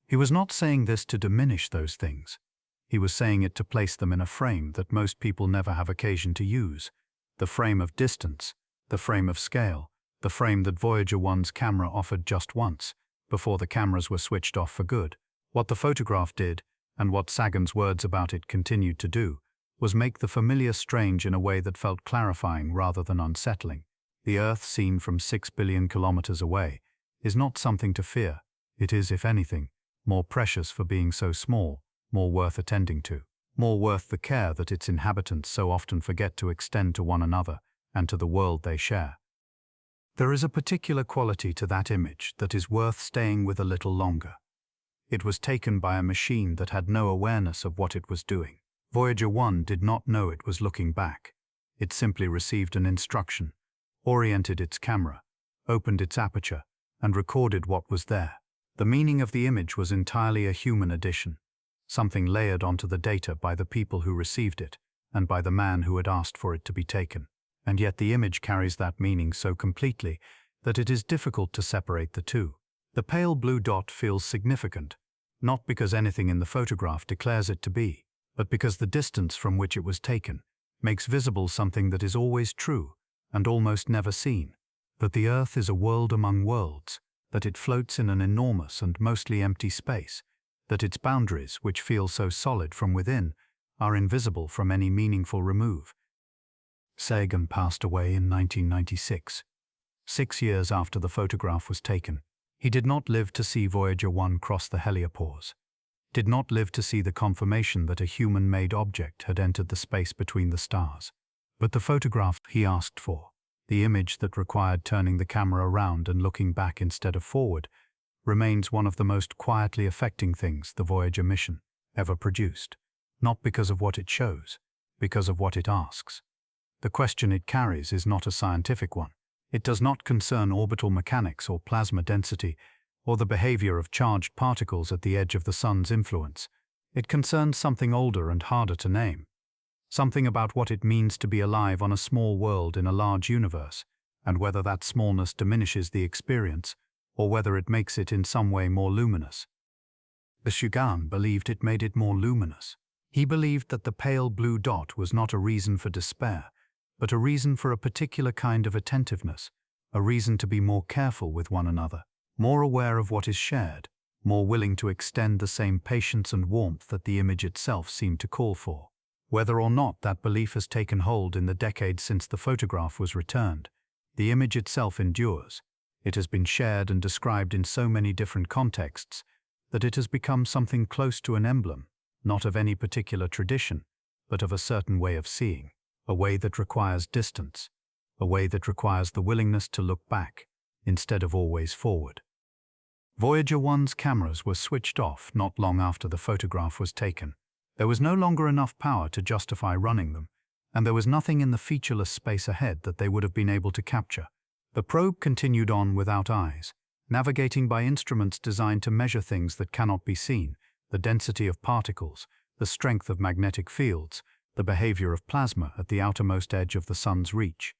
Speaker 1: He was not saying this to diminish those things. He was saying it to place them in a frame that most people never have occasion to use. The frame of distance, the frame of scale, the frame that Voyager 1's camera offered just once, before the cameras were switched off for good. What the photograph did, and what Sagan's words about it continued to do, was make the familiar strange in a way that felt clarifying rather than unsettling. The Earth, seen from 6 billion kilometers away, is not something to fear. It is, if anything, more precious for being so small, more worth attending to, more worth the care that its inhabitants so often forget to extend to one another and to the world they share. There is a particular quality to that image that is worth staying with a little longer. It was taken by a machine that had no awareness of what it was doing. Voyager 1 did not know it was looking back. It simply received an instruction, oriented its camera, opened its aperture, and recorded what was there. The meaning of the image was entirely a human addition, something layered onto the data by the people who received it, and by the man who had asked for it to be taken. And yet the image carries that meaning so completely that it is difficult to separate the two. The pale blue dot feels significant, not because anything in the photograph declares it to be, but because the distance from which it was taken makes visible something that is always true and almost never seen, that the Earth is a world among worlds, that it floats in an enormous and mostly empty space, that its boundaries, which feel so solid from within, are invisible from any meaningful remove. Sagan passed away in 1996, 6 years after the photograph was taken. He did not live to see Voyager 1 cross the heliopause, did not live to see the confirmation that a human-made object had entered the space between the stars. But the photograph he asked for, the image that required turning the camera around and looking back instead of forward, remains one of the most quietly affecting things the Voyager mission ever produced, not because of what it shows, because of what it asks. The question it carries is not a scientific one. It does not concern orbital mechanics or plasma density or the behavior of charged particles at the edge of the sun's influence. It concerns something older and harder to name, something about what it means to be alive on a small world in a large universe, and whether that smallness diminishes the experience or whether it makes it in some way more luminous. The Shugan believed it made it more luminous. He believed that the pale blue dot was not a reason for despair, but a reason for a particular kind of attentiveness, a reason to be more careful with one another, more aware of what is shared, more willing to extend the same patience and warmth that the image itself seemed to call for. Whether or not that belief has taken hold in the decades since the photograph was returned, the image itself endures. It has been shared and described in so many different contexts that it has become something close to an emblem, not of any particular tradition, but of a certain way of seeing, a way that requires distance, a way that requires the willingness to look back instead of always forward. Voyager 1's cameras were switched off not long after the photograph was taken. There was no longer enough power to justify running them, and there was nothing in the featureless space ahead that they would have been able to capture. The probe continued on without eyes, navigating by instruments designed to measure things that cannot be seen, the density of particles, the strength of magnetic fields, the behavior of plasma at the outermost edge of the sun's reach.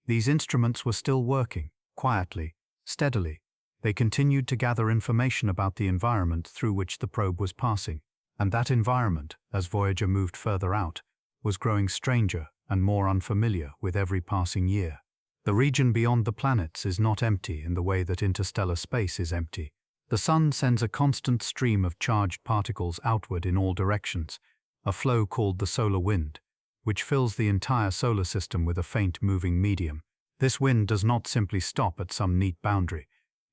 Speaker 1: These instruments were still working, quietly, steadily. They continued to gather information about the environment through which the probe was passing, and that environment, as Voyager moved further out, was growing stranger and more unfamiliar with every passing year. The region beyond the planets is not empty in the way that interstellar space is empty. The sun sends a constant stream of charged particles outward in all directions, a flow called the solar wind, which fills the entire solar system with a faint moving medium. This wind does not simply stop at some neat boundary.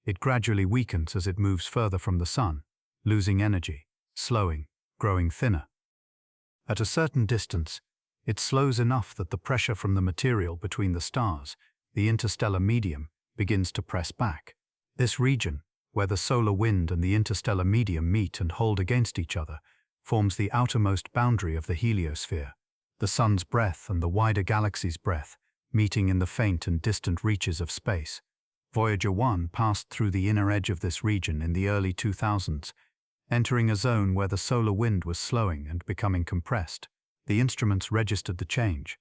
Speaker 1: It gradually weakens as it moves further from the sun, losing energy, slowing, growing thinner. At a certain distance, it slows enough that the pressure from the material between the stars, the interstellar medium, begins to press back. This region, where the solar wind and the interstellar medium meet and hold against each other, forms the outermost boundary of the heliosphere, the sun's breath and the wider galaxy's breath, meeting in the faint and distant reaches of space. Voyager 1 passed through the inner edge of this region in the early 2000s, entering a zone where the solar wind was slowing and becoming compressed. The instruments registered the change.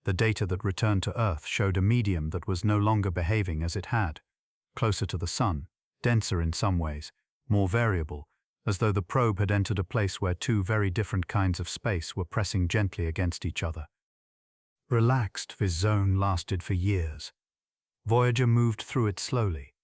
Speaker 1: The data that returned to Earth showed a medium that was no longer behaving as it had, closer to the sun, denser in some ways, more variable, as though the probe had entered a place where two very different kinds of space were pressing gently against each other. Relaxed, this zone lasted for years. Voyager moved through it slowly,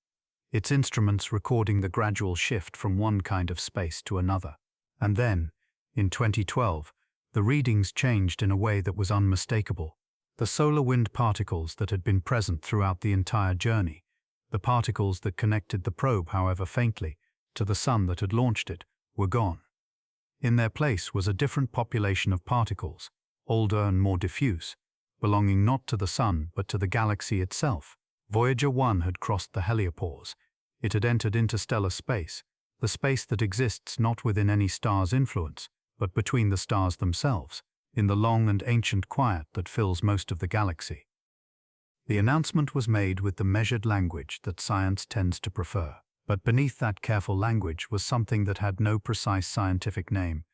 Speaker 1: its instruments recording the gradual shift from one kind of space to another. And then, in 2012, the readings changed in a way that was unmistakable. The solar wind particles that had been present throughout the entire journey, the particles that connected the probe, however faintly, to the sun that had launched it, were gone. In their place was a different population of particles, older and more diffuse, belonging not to the sun but to the galaxy itself. Voyager 1 had crossed the heliopause. It had entered interstellar space, the space that exists not within any star's influence, but between the stars themselves, in the long and ancient quiet that fills most of the galaxy. The announcement was made with the measured language that science tends to prefer, but beneath that careful language was something that had no precise scientific name,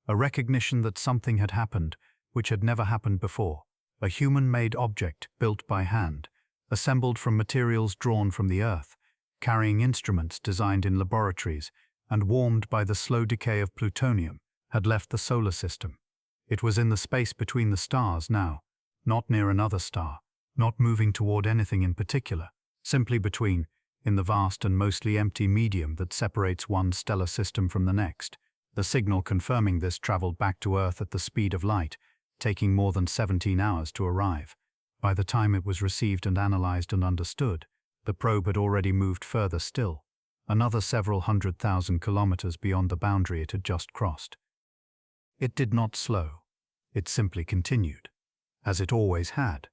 Speaker 1: a recognition that something had happened which had never happened before. A human-made object built by hand, assembled from materials drawn from the Earth, carrying instruments designed in laboratories and warmed by the slow decay of plutonium, had left the solar system. It was in the space between the stars now, not near another star, not moving toward anything in particular, simply between, in the vast and mostly empty medium that separates one stellar system from the next. The signal confirming this traveled back to Earth at the speed of light, taking more than 17 hours to arrive. By the time it was received and analyzed and understood, the probe had already moved further still, another several 100,000 kilometers beyond the boundary it had just crossed. It did not slow. It simply continued, as it always had,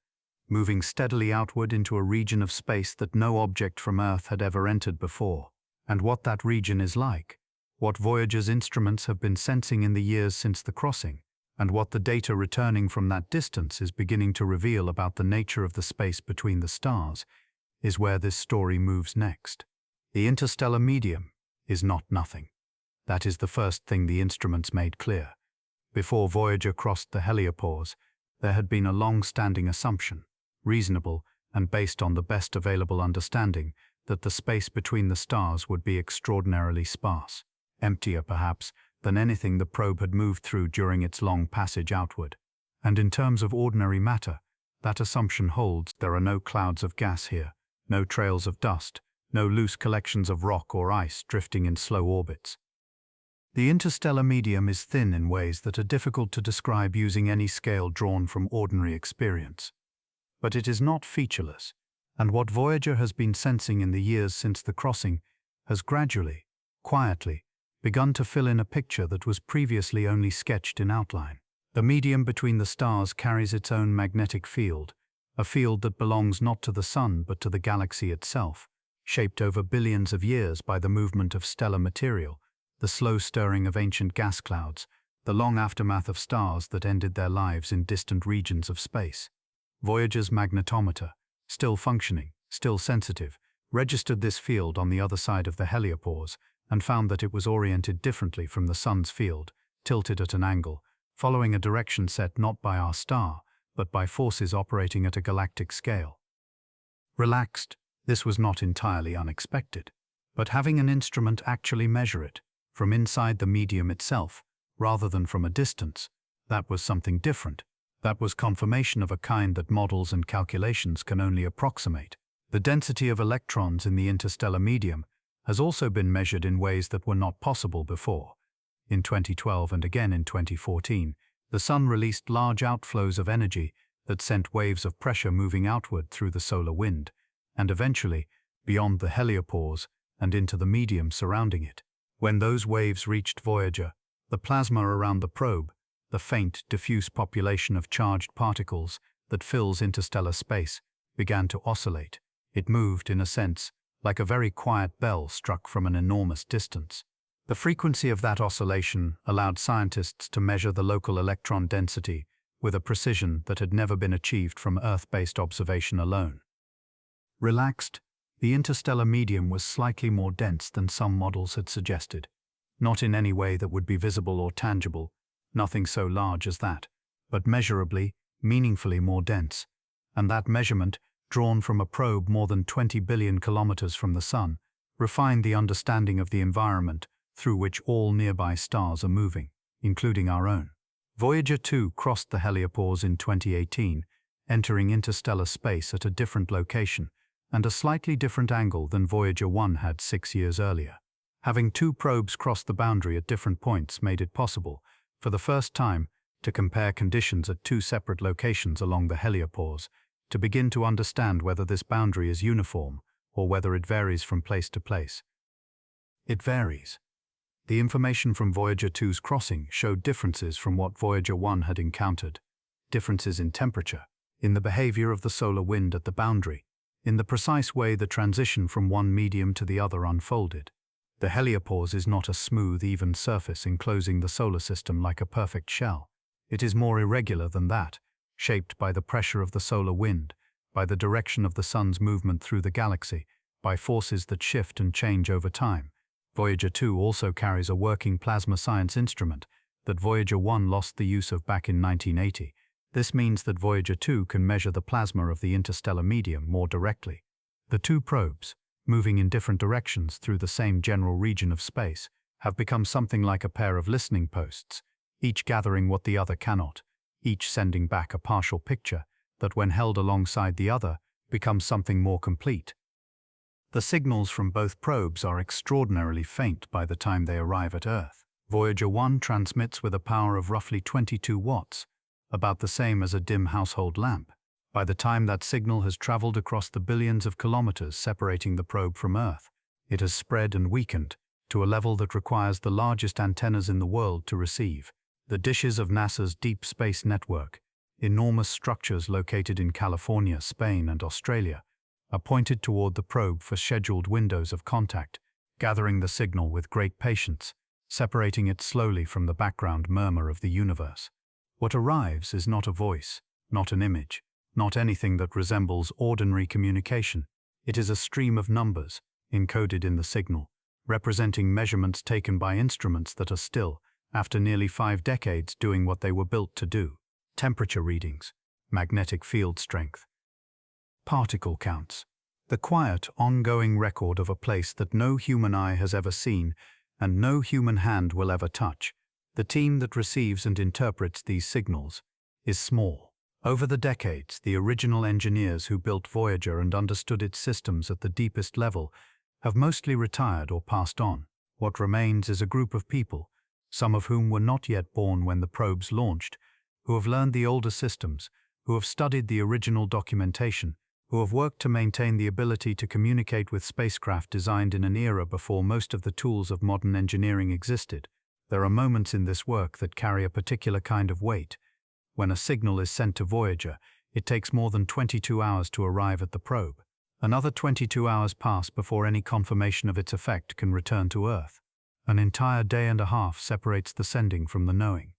Speaker 1: moving steadily outward into a region of space that no object from Earth had ever entered before. And what that region is like, what Voyager's instruments have been sensing in the years since the crossing, and what the data returning from that distance is beginning to reveal about the nature of the space between the stars, is where this story moves next. The interstellar medium is not nothing. That is the first thing the instruments made clear. Before Voyager crossed the heliopause, there had been a long-standing assumption, reasonable and based on the best available understanding, that the space between the stars would be extraordinarily sparse, emptier perhaps than anything the probe had moved through during its long passage outward. And in terms of ordinary matter, that assumption holds. There are no clouds of gas here, no trails of dust, no loose collections of rock or ice drifting in slow orbits. The interstellar medium is thin in ways that are difficult to describe using any scale drawn from ordinary experience. But it is not featureless, and what Voyager has been sensing in the years since the crossing has gradually, quietly, begun to fill in a picture that was previously only sketched in outline. The medium between the stars carries its own magnetic field, a field that belongs not to the Sun but to the galaxy itself, shaped over billions of years by the movement of stellar material, the slow stirring of ancient gas clouds, the long aftermath of stars that ended their lives in distant regions of space. Voyager's magnetometer, still functioning, still sensitive, registered this field on the other side of the heliopause and found that it was oriented differently from the Sun's field, tilted at an angle, following a direction set not by our star, but by forces operating at a galactic scale. Relaxed, this was not entirely unexpected, but having an instrument actually measure it, from inside the medium itself, rather than from a distance, that was something different. That was confirmation of a kind that models and calculations can only approximate. The density of electrons in the interstellar medium has also been measured in ways that were not possible before. In 2012 and again in 2014, the Sun released large outflows of energy that sent waves of pressure moving outward through the solar wind, and eventually, beyond the heliopause and into the medium surrounding it. When those waves reached Voyager, the plasma around the probe, the faint, diffuse population of charged particles that fills interstellar space, began to oscillate. It moved, in a sense, like a very quiet bell struck from an enormous distance. The frequency of that oscillation allowed scientists to measure the local electron density with a precision that had never been achieved from Earth-based observation alone. Relaxed, the interstellar medium was slightly more dense than some models had suggested. Not in any way that would be visible or tangible, nothing so large as that, but measurably, meaningfully more dense. And that measurement, drawn from a probe more than 20 billion kilometers from the Sun, refined the understanding of the environment through which all nearby stars are moving, including our own. Voyager 2 crossed the heliopause in 2018, entering interstellar space at a different location and a slightly different angle than Voyager 1 had 6 years earlier. Having two probes cross the boundary at different points made it possible, for the first time, to compare conditions at two separate locations along the heliopause, to begin to understand whether this boundary is uniform or whether it varies from place to place. It varies. The information from Voyager 2's crossing showed differences from what Voyager 1 had encountered. Differences in temperature, in the behavior of the solar wind at the boundary, in the precise way the transition from one medium to the other unfolded. The heliopause is not a smooth, even surface enclosing the solar system like a perfect shell. It is more irregular than that, shaped by the pressure of the solar wind, by the direction of the Sun's movement through the galaxy, by forces that shift and change over time. Voyager 2 also carries a working plasma science instrument that Voyager 1 lost the use of back in 1980. This means that Voyager 2 can measure the plasma of the interstellar medium more directly. The two probes, moving in different directions through the same general region of space, have become something like a pair of listening posts, each gathering what the other cannot, each sending back a partial picture that, when held alongside the other, becomes something more complete. The signals from both probes are extraordinarily faint by the time they arrive at Earth. Voyager 1 transmits with a power of roughly 22 watts, about the same as a dim household lamp. By the time that signal has traveled across the billions of kilometers separating the probe from Earth, it has spread and weakened to a level that requires the largest antennas in the world to receive. The dishes of NASA's Deep Space Network, enormous structures located in California, Spain, and Australia, are pointed toward the probe for scheduled windows of contact, gathering the signal with great patience, separating it slowly from the background murmur of the universe. What arrives is not a voice, not an image, not anything that resembles ordinary communication. It is a stream of numbers, encoded in the signal, representing measurements taken by instruments that are still, after nearly 5 decades, doing what they were built to do. Temperature readings, magnetic field strength, particle counts. The quiet, ongoing record of a place that no human eye has ever seen and no human hand will ever touch. The team that receives and interprets these signals is small. Over the decades, the original engineers who built Voyager and understood its systems at the deepest level have mostly retired or passed on. What remains is a group of people, some of whom were not yet born when the probes launched, who have learned the older systems, who have studied the original documentation, who have worked to maintain the ability to communicate with spacecraft designed in an era before most of the tools of modern engineering existed. There are moments in this work that carry a particular kind of weight. When a signal is sent to Voyager, it takes more than 22 hours to arrive at the probe. Another 22 hours pass before any confirmation of its effect can return to Earth. An entire day and a half separates the sending from the knowing.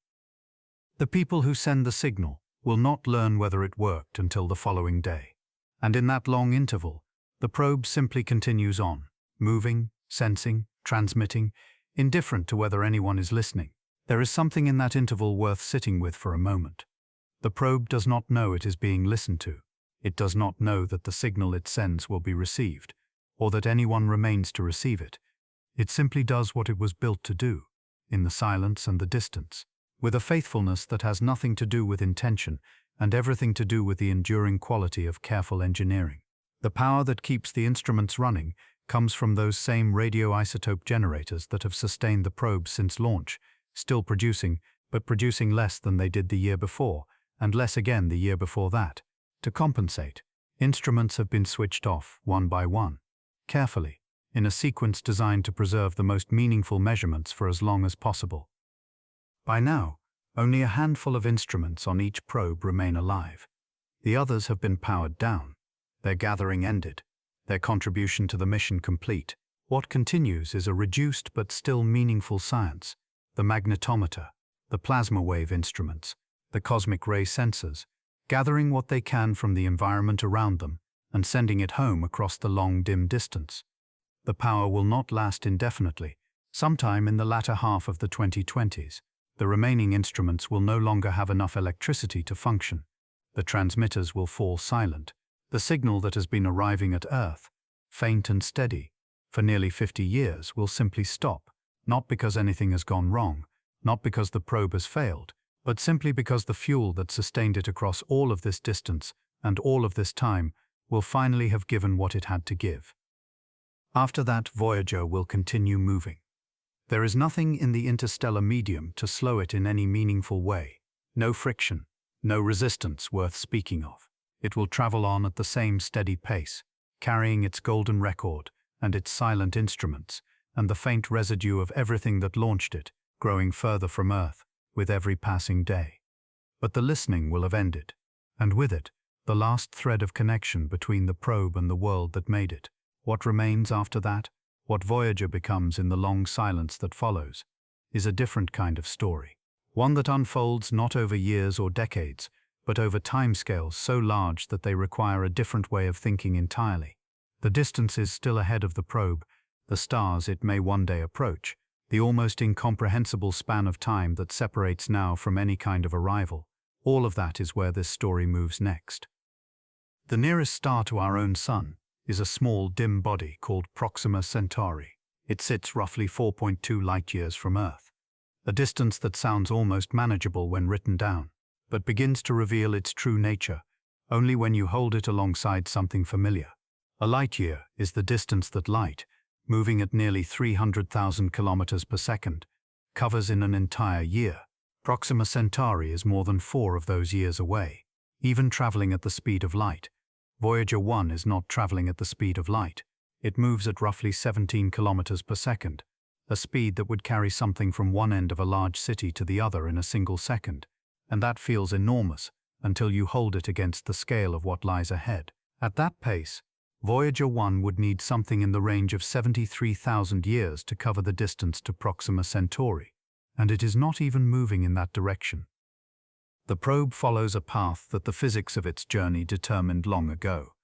Speaker 1: The people who send the signal will not learn whether it worked until the following day. And in that long interval, the probe simply continues on, moving, sensing, transmitting, indifferent to whether anyone is listening. There is something in that interval worth sitting with for a moment. The probe does not know it is being listened to. It does not know that the signal it sends will be received, or that anyone remains to receive it. It simply does what it was built to do, in the silence and the distance, with a faithfulness that has nothing to do with intention and everything to do with the enduring quality of careful engineering. The power that keeps the instruments running comes from those same radioisotope generators that have sustained the probe since launch, still producing, but producing less than they did the year before, and less again the year before that. To compensate, instruments have been switched off, one by one, carefully, in a sequence designed to preserve the most meaningful measurements for as long as possible. By now, only a handful of instruments on each probe remain alive. The others have been powered down, their gathering ended, their contribution to the mission complete. What continues is a reduced but still meaningful science: the magnetometer, the plasma wave instruments, the cosmic ray sensors, gathering what they can from the environment around them and sending it home across the long, dim distance. The power will not last indefinitely. Sometime in the latter half of the 2020s, the remaining instruments will no longer have enough electricity to function. The transmitters will fall silent. The signal that has been arriving at Earth, faint and steady, for nearly 50 years, will simply stop, not because anything has gone wrong, not because the probe has failed, but simply because the fuel that sustained it across all of this distance and all of this time will finally have given what it had to give. After that, Voyager will continue moving. There is nothing in the interstellar medium to slow it in any meaningful way. No friction, no resistance worth speaking of. It will travel on at the same steady pace, carrying its golden record and its silent instruments and the faint residue of everything that launched it, growing further from Earth with every passing day. But the listening will have ended, and with it, the last thread of connection between the probe and the world that made it. What remains after that, what Voyager becomes in the long silence that follows, is a different kind of story. One that unfolds not over years or decades, but over timescales so large that they require a different way of thinking entirely. The distance is still ahead of the probe, the stars it may one day approach, the almost incomprehensible span of time that separates now from any kind of arrival. All of that is where this story moves next. The nearest star to our own Sun is a small, dim body called Proxima Centauri. It sits roughly 4.2 light-years from Earth, a distance that sounds almost manageable when written down, but begins to reveal its true nature only when you hold it alongside something familiar. A light-year is the distance that light, moving at nearly 300,000 kilometers per second, covers in an entire year. Proxima Centauri is more than 4 of those years away, even traveling at the speed of light. Voyager 1 is not traveling at the speed of light. It moves at roughly 17 kilometers per second, a speed that would carry something from one end of a large city to the other in a single second, and that feels enormous until you hold it against the scale of what lies ahead. At that pace, Voyager 1 would need something in the range of 73,000 years to cover the distance to Proxima Centauri, and it is not even moving in that direction. The probe follows a path that the physics of its journey determined long ago,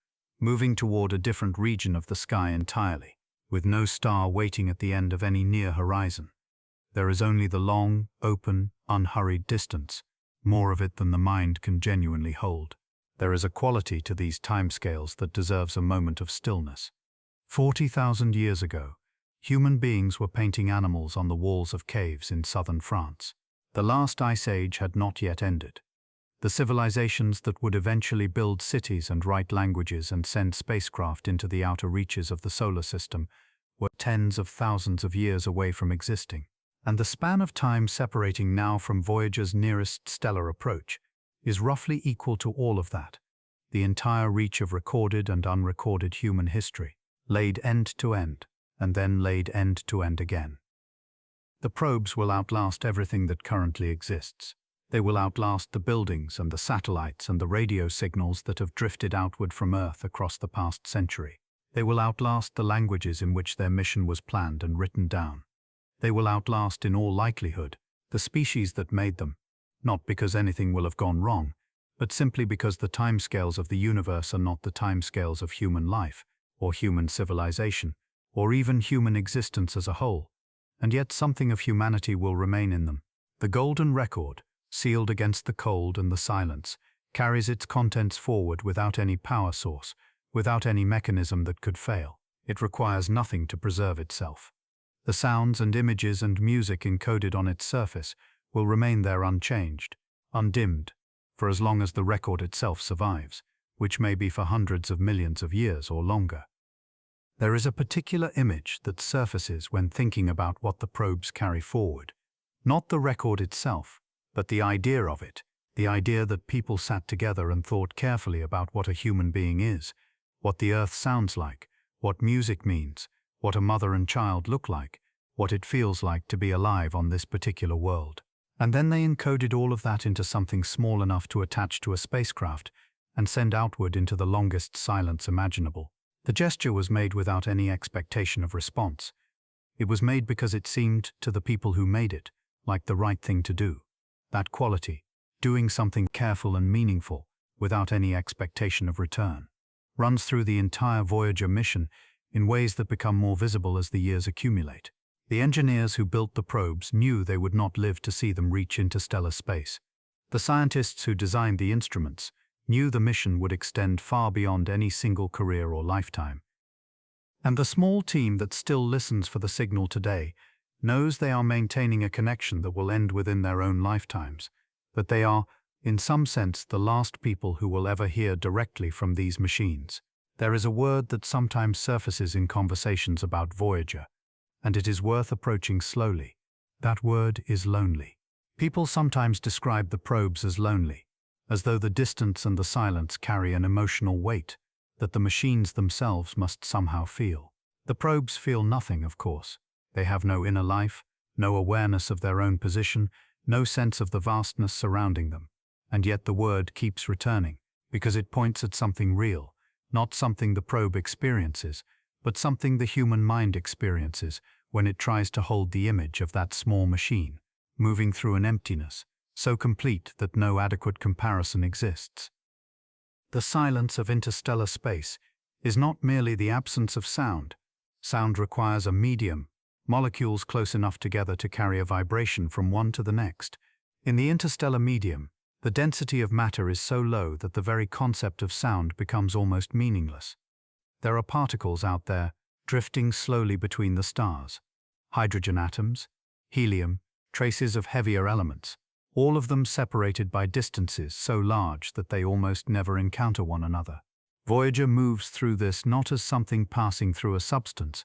Speaker 1: moving toward a different region of the sky entirely, with no star waiting at the end of any near horizon. There is only the long, open, unhurried distance, more of it than the mind can genuinely hold. There is a quality to these timescales that deserves a moment of stillness. 40,000 years ago, human beings were painting animals on the walls of caves in southern France. The last ice age had not yet ended. The civilizations that would eventually build cities and write languages and send spacecraft into the outer reaches of the solar system were tens of thousands of years away from existing. And the span of time separating now from Voyager's nearest stellar approach is roughly equal to all of that, the entire reach of recorded and unrecorded human history, laid end to end, and then laid end to end again. The probes will outlast everything that currently exists. They will outlast the buildings and the satellites and the radio signals that have drifted outward from Earth across the past century. They will outlast the languages in which their mission was planned and written down. They will outlast, in all likelihood, the species that made them, not because anything will have gone wrong, but simply because the timescales of the universe are not the timescales of human life, or human civilization, or even human existence as a whole. And yet something of humanity will remain in them. The golden record, sealed against the cold and the silence, carries its contents forward without any power source, without any mechanism that could fail. It requires nothing to preserve itself. The sounds and images and music encoded on its surface will remain there unchanged, undimmed, for as long as the record itself survives, which may be for hundreds of millions of years or longer. There is a particular image that surfaces when thinking about what the probes carry forward. Not the record itself, but the idea of it, the idea that people sat together and thought carefully about what a human being is, what the Earth sounds like, what music means, what a mother and child look like, what it feels like to be alive on this particular world. And then they encoded all of that into something small enough to attach to a spacecraft and send outward into the longest silence imaginable. The gesture was made without any expectation of response. It was made because it seemed, to the people who made it, like the right thing to do. That quality, doing something careful and meaningful, without any expectation of return, runs through the entire Voyager mission in ways that become more visible as the years accumulate. The engineers who built the probes knew they would not live to see them reach interstellar space. The scientists who designed the instruments knew the mission would extend far beyond any single career or lifetime. And the small team that still listens for the signal today knows they are maintaining a connection that will end within their own lifetimes, that they are, in some sense, the last people who will ever hear directly from these machines. There is a word that sometimes surfaces in conversations about Voyager, and it is worth approaching slowly. That word is lonely. People sometimes describe the probes as lonely, as though the distance and the silence carry an emotional weight that the machines themselves must somehow feel. The probes feel nothing, of course. They have no inner life, no awareness of their own position, no sense of the vastness surrounding them. And yet the word keeps returning, because it points at something real, not something the probe experiences, but something the human mind experiences when it tries to hold the image of that small machine, moving through an emptiness, so complete that no adequate comparison exists. The silence of interstellar space is not merely the absence of sound. Sound requires a medium, molecules close enough together to carry a vibration from one to the next. In the interstellar medium, the density of matter is so low that the very concept of sound becomes almost meaningless. There are particles out there, drifting slowly between the stars. Hydrogen atoms, helium, traces of heavier elements, all of them separated by distances so large that they almost never encounter one another. Voyager moves through this not as something passing through a substance,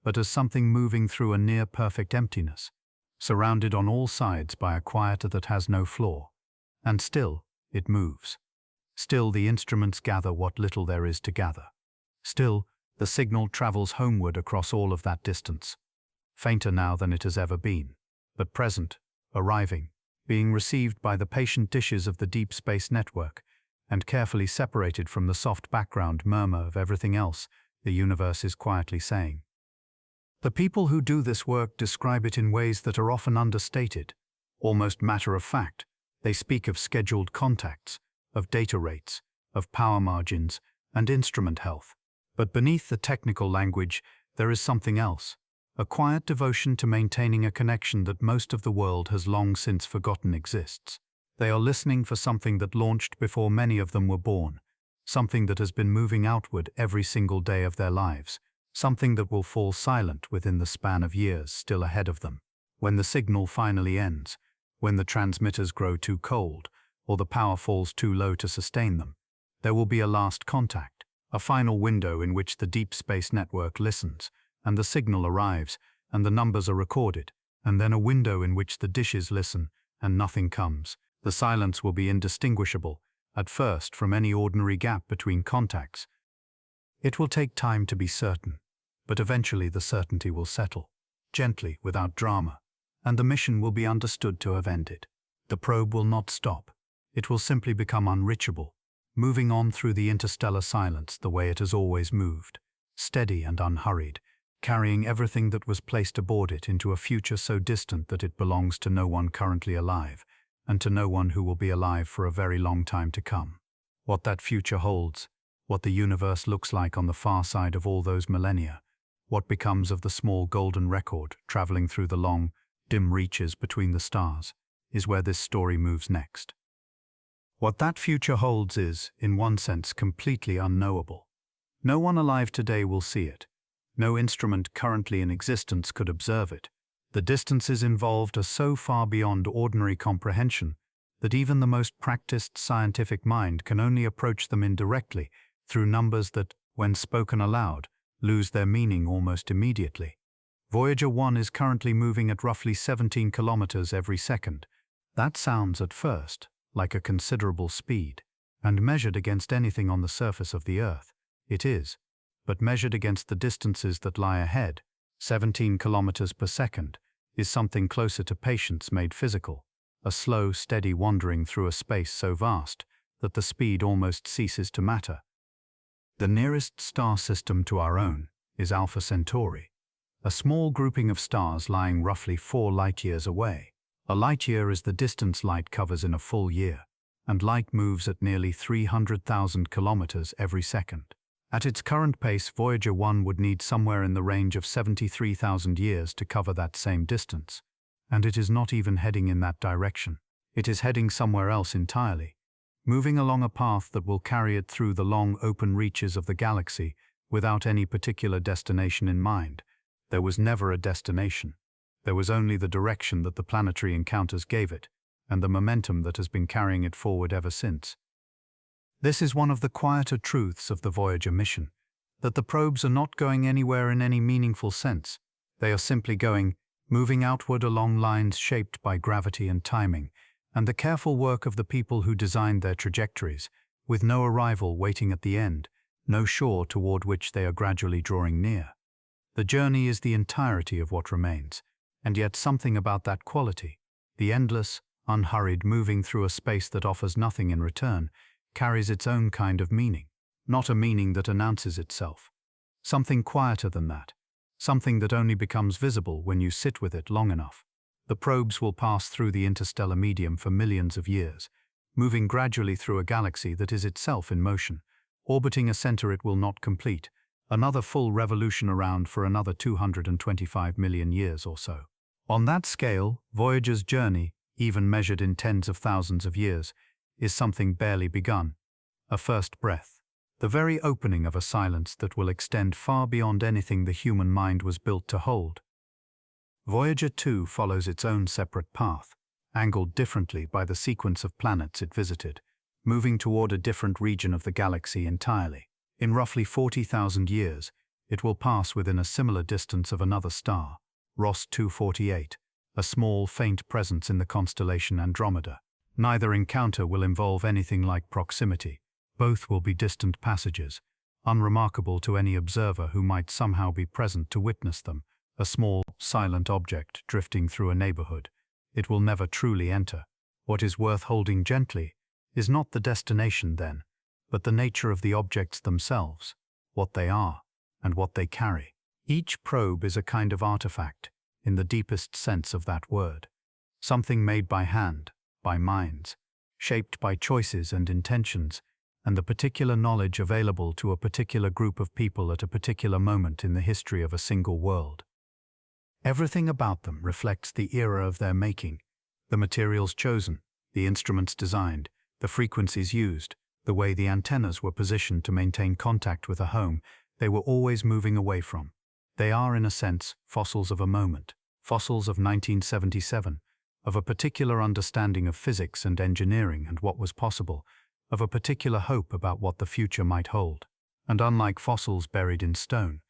Speaker 1: but as something moving through a near-perfect emptiness, surrounded on all sides by a quiet that has no flaw. And still, it moves. Still, the instruments gather what little there is to gather. Still, the signal travels homeward across all of that distance. Fainter now than it has ever been, but present, arriving, being received by the patient dishes of the deep space network, and carefully separated from the soft background murmur of everything else the universe is quietly saying. The people who do this work describe it in ways that are often understated, almost matter of fact. They speak of scheduled contacts, of data rates, of power margins, and instrument health. But beneath the technical language, there is something else, a quiet devotion to maintaining a connection that most of the world has long since forgotten exists. They are listening for something that launched before many of them were born, something that has been moving outward every single day of their lives, something that will fall silent within the span of years still ahead of them. When the signal finally ends, when the transmitters grow too cold, or the power falls too low to sustain them, there will be a last contact, a final window in which the deep space network listens, and the signal arrives, and the numbers are recorded, and then a window in which the dishes listen, and nothing comes. The silence will be indistinguishable, at first, from any ordinary gap between contacts. It will take time to be certain, but eventually the certainty will settle, gently, without drama, and the mission will be understood to have ended. The probe will not stop. It will simply become unreachable, moving on through the interstellar silence the way it has always moved, steady and unhurried, carrying everything that was placed aboard it into a future so distant that it belongs to no one currently alive, and to no one who will be alive for a very long time to come. What that future holds, what the universe looks like on the far side of all those millennia, what becomes of the small golden record traveling through the long, dim reaches between the stars, is where this story moves next. What that future holds is, in one sense, completely unknowable. No one alive today will see it. No instrument currently in existence could observe it. The distances involved are so far beyond ordinary comprehension that even the most practiced scientific mind can only approach them indirectly through numbers that, when spoken aloud, lose their meaning almost immediately. Voyager 1 is currently moving at roughly 17 kilometers every second. That sounds, at first, like a considerable speed, and measured against anything on the surface of the Earth, it is. But measured against the distances that lie ahead, 17 kilometers per second is something closer to patience made physical, a slow, steady wandering through a space so vast that the speed almost ceases to matter. The nearest star system to our own is Alpha Centauri, a small grouping of stars lying roughly 4 light-years away. A light-year is the distance light covers in a full year, and light moves at nearly 300,000 kilometers every second. At its current pace, Voyager 1 would need somewhere in the range of 73,000 years to cover that same distance. And it is not even heading in that direction. It is heading somewhere else entirely, moving along a path that will carry it through the long open reaches of the galaxy without any particular destination in mind. There was never a destination. There was only the direction that the planetary encounters gave it, and the momentum that has been carrying it forward ever since. This is one of the quieter truths of the Voyager mission, that the probes are not going anywhere in any meaningful sense. They are simply going, moving outward along lines shaped by gravity and timing, and the careful work of the people who designed their trajectories, with no arrival waiting at the end, no shore toward which they are gradually drawing near. The journey is the entirety of what remains, and yet something about that quality, the endless, unhurried moving through a space that offers nothing in return, carries its own kind of meaning, not a meaning that announces itself. Something quieter than that, something that only becomes visible when you sit with it long enough. The probes will pass through the interstellar medium for millions of years, moving gradually through a galaxy that is itself in motion, orbiting a center it will not complete, another full revolution around for another 225 million years or so. On that scale, Voyager's journey, even measured in tens of thousands of years, is something barely begun, a first breath, the very opening of a silence that will extend far beyond anything the human mind was built to hold. Voyager 2 follows its own separate path, angled differently by the sequence of planets it visited, moving toward a different region of the galaxy entirely. In roughly 40,000 years, it will pass within a similar distance of another star, Ross 248, a small, faint presence in the constellation Andromeda. Neither encounter will involve anything like proximity. Both will be distant passages, unremarkable to any observer who might somehow be present to witness them, a small, silent object drifting through a neighborhood. It will never truly enter. What is worth holding gently is not the destination then, but the nature of the objects themselves, what they are, and what they carry. Each probe is a kind of artifact, in the deepest sense of that word. Something made by hand, by minds, shaped by choices and intentions, and the particular knowledge available to a particular group of people at a particular moment in the history of a single world. Everything about them reflects the era of their making, the materials chosen, the instruments designed, the frequencies used, the way the antennas were positioned to maintain contact with a home they were always moving away from. They are, in a sense, fossils of a moment, fossils of 1977, of a particular understanding of physics and engineering and what was possible, of a particular hope about what the future might hold. And unlike fossils buried in stone,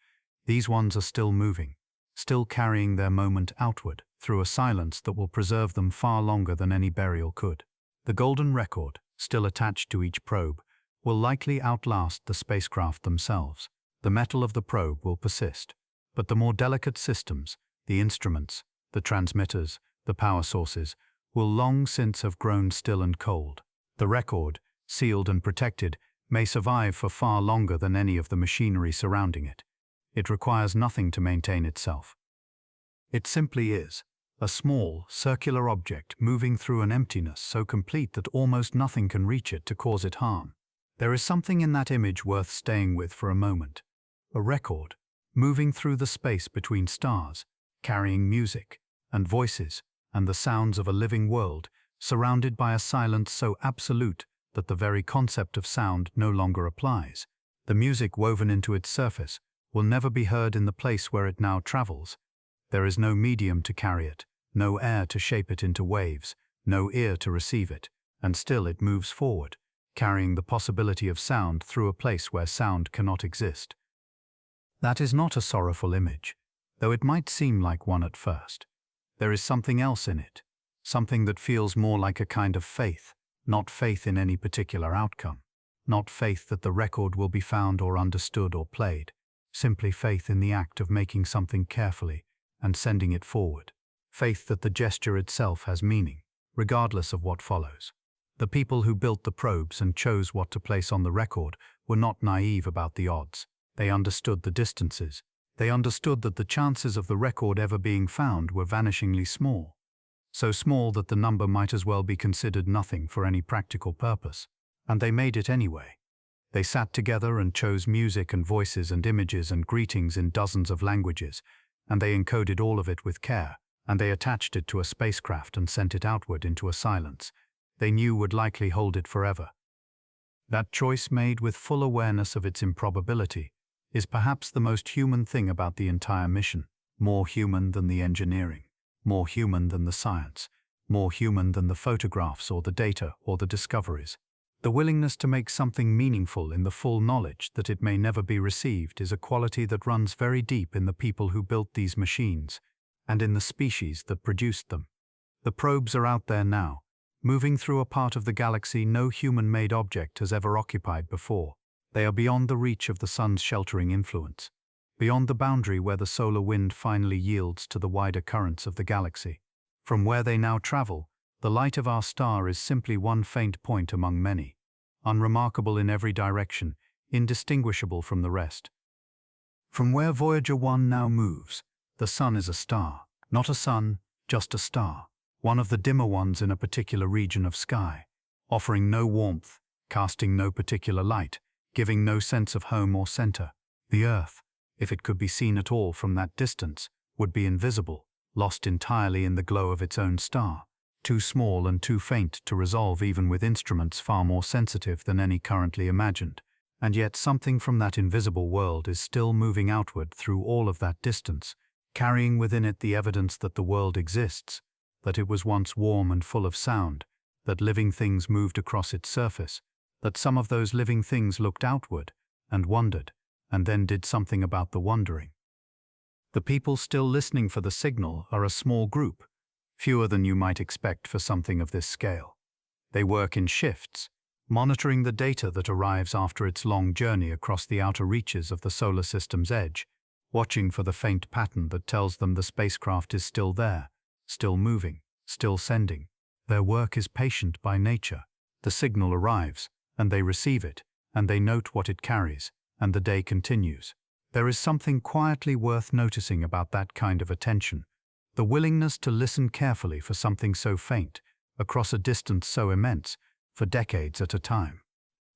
Speaker 1: these ones are still moving, still carrying their moment outward through a silence that will preserve them far longer than any burial could. The golden record, still attached to each probe, will likely outlast the spacecraft themselves. The metal of the probe will persist, but the more delicate systems, the instruments, the transmitters, the power sources, will long since have grown still and cold. The record, sealed and protected, may survive for far longer than any of the machinery surrounding it. It requires nothing to maintain itself. It simply is, a small, circular object moving through an emptiness so complete that almost nothing can reach it to cause it harm. There is something in that image worth staying with for a moment. A record, moving through the space between stars, carrying music, and voices, and the sounds of a living world, surrounded by a silence so absolute that the very concept of sound no longer applies. The music woven into its surface will never be heard in the place where it now travels. There is no medium to carry it, no air to shape it into waves, no ear to receive it, and still it moves forward, carrying the possibility of sound through a place where sound cannot exist. That is not a sorrowful image, though it might seem like one at first. There is something else in it, something that feels more like a kind of faith, not faith in any particular outcome, not faith that the record will be found or understood or played, simply faith in the act of making something carefully and sending it forward, faith that the gesture itself has meaning, regardless of what follows. The people who built the probes and chose what to place on the record were not naive about the odds. They understood the distances. They understood that the chances of the record ever being found were vanishingly small, so small that the number might as well be considered nothing for any practical purpose. And they made it anyway. They sat together and chose music and voices and images and greetings in dozens of languages, and they encoded all of it with care, and they attached it to a spacecraft and sent it outward into a silence they knew would likely hold it forever. That choice, made with full awareness of its improbability, is perhaps the most human thing about the entire mission, more human than the engineering, more human than the science, more human than the photographs or the data or the discoveries. The willingness to make something meaningful in the full knowledge that it may never be received is a quality that runs very deep in the people who built these machines and in the species that produced them. The probes are out there now, moving through a part of the galaxy no human-made object has ever occupied before. They are beyond the reach of the sun's sheltering influence, beyond the boundary where the solar wind finally yields to the wider currents of the galaxy. From where they now travel, the light of our star is simply one faint point among many, unremarkable in every direction, indistinguishable from the rest. From where Voyager 1 now moves, the sun is a star, not a sun, just a star, one of the dimmer ones in a particular region of sky, offering no warmth, casting no particular light, giving no sense of home or center. The Earth, if it could be seen at all from that distance, would be invisible, lost entirely in the glow of its own star, too small and too faint to resolve even with instruments far more sensitive than any currently imagined. And yet something from that invisible world is still moving outward through all of that distance, carrying within it the evidence that the world exists, that it was once warm and full of sound, that living things moved across its surface, that some of those living things looked outward and wondered, and then did something about the wondering. The people still listening for the signal are a small group, fewer than you might expect for something of this scale. They work in shifts, monitoring the data that arrives after its long journey across the outer reaches of the solar system's edge, watching for the faint pattern that tells them the spacecraft is still there, still moving, still sending. Their work is patient by nature. The signal arrives, and they receive it, and they note what it carries, and the day continues. There is something quietly worth noticing about that kind of attention, the willingness to listen carefully for something so faint, across a distance so immense, for decades at a time.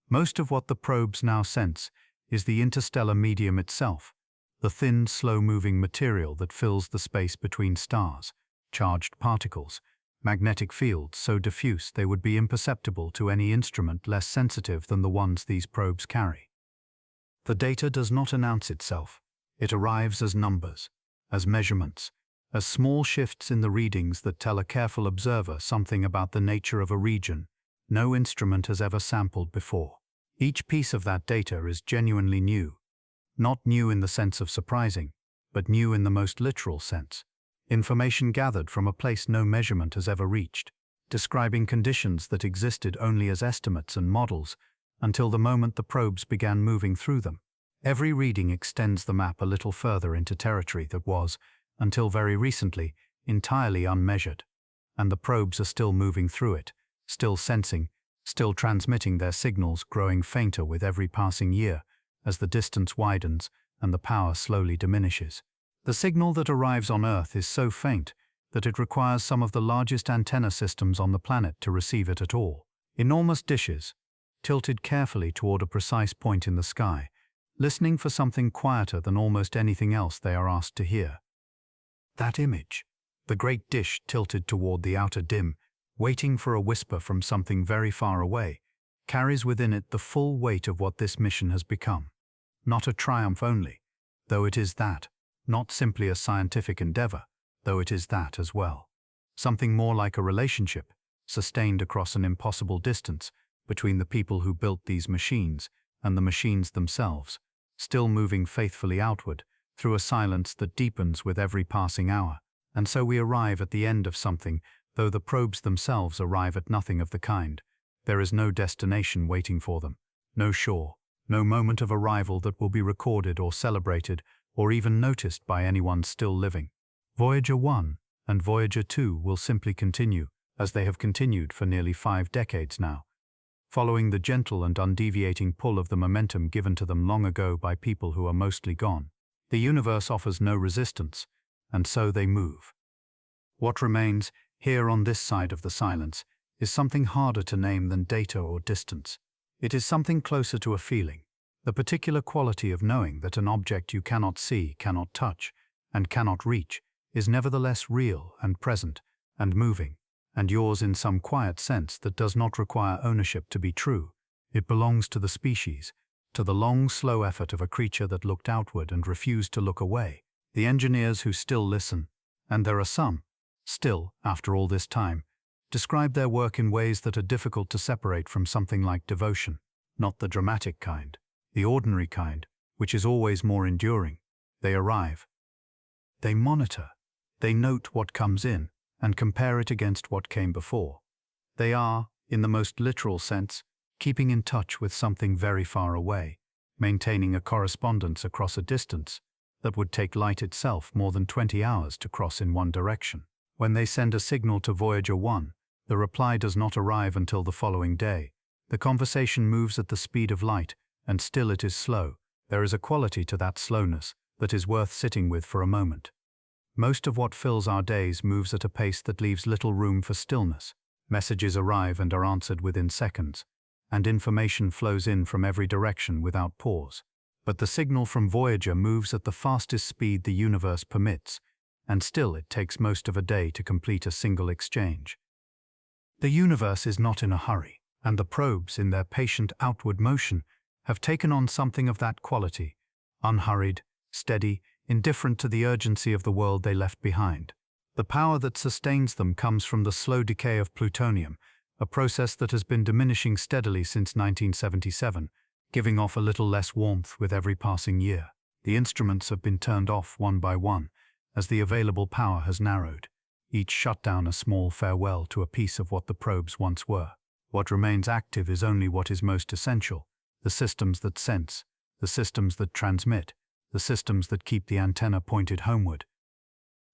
Speaker 1: Most of what the probes now sense is the interstellar medium itself, the thin, slow-moving material that fills the space between stars, charged particles, magnetic fields so diffuse they would be imperceptible to any instrument less sensitive than the ones these probes carry. The data does not announce itself. It arrives as numbers, as measurements, as small shifts in the readings that tell a careful observer something about the nature of a region no instrument has ever sampled before. Each piece of that data is genuinely new. Not new in the sense of surprising, but new in the most literal sense. Information gathered from a place no measurement has ever reached, describing conditions that existed only as estimates and models until the moment the probes began moving through them. Every reading extends the map a little further into territory that was, until very recently, entirely unmeasured. And the probes are still moving through it, still sensing, still transmitting their signals, growing fainter with every passing year as the distance widens and the power slowly diminishes. The signal that arrives on Earth is so faint that it requires some of the largest antenna systems on the planet to receive it at all. Enormous dishes, tilted carefully toward a precise point in the sky, listening for something quieter than almost anything else they are asked to hear. That image, the great dish tilted toward the outer dim, waiting for a whisper from something very far away, carries within it the full weight of what this mission has become. Not a triumph only, though it is that, not simply a scientific endeavor, though it is that as well. Something more like a relationship, sustained across an impossible distance, between the people who built these machines and the machines themselves, still moving faithfully outward, through a silence that deepens with every passing hour. And so we arrive at the end of something, though the probes themselves arrive at nothing of the kind. There is no destination waiting for them, no shore, no moment of arrival that will be recorded or celebrated or even noticed by anyone still living. Voyager 1 and Voyager 2 will simply continue, as they have continued for nearly 5 decades now, following the gentle and undeviating pull of the momentum given to them long ago by people who are mostly gone. The universe offers no resistance, and so they move. What remains, here on this side of the silence, is something harder to name than data or distance. It is something closer to a feeling, the particular quality of knowing that an object you cannot see, cannot touch, and cannot reach is nevertheless real and present and moving, and yours in some quiet sense that does not require ownership to be true. It belongs to the species, to the long, slow effort of a creature that looked outward and refused to look away, the engineers who still listen, and there are some, still, after all this time, describe their work in ways that are difficult to separate from something like devotion, not the dramatic kind, the ordinary kind, which is always more enduring. They arrive. They monitor. They note what comes in and compare it against what came before. They are, in the most literal sense, keeping in touch with something very far away, maintaining a correspondence across a distance that would take light itself more than 20 hours to cross in one direction. When they send a signal to Voyager 1, the reply does not arrive until the following day. The conversation moves at the speed of light, and still it is slow. There is a quality to that slowness that is worth sitting with for a moment. Most of what fills our days moves at a pace that leaves little room for stillness. Messages arrive and are answered within seconds, and information flows in from every direction without pause. But the signal from Voyager moves at the fastest speed the universe permits, and still it takes most of a day to complete a single exchange. The universe is not in a hurry, and the probes, in their patient outward motion, have taken on something of that quality, unhurried, steady, indifferent to the urgency of the world they left behind. The power that sustains them comes from the slow decay of plutonium, a process that has been diminishing steadily since 1977, giving off a little less warmth with every passing year. The instruments have been turned off one by one, as the available power has narrowed, each shutdown a small farewell to a piece of what the probes once were. What remains active is only what is most essential: the systems that sense, the systems that transmit, the systems that keep the antenna pointed homeward.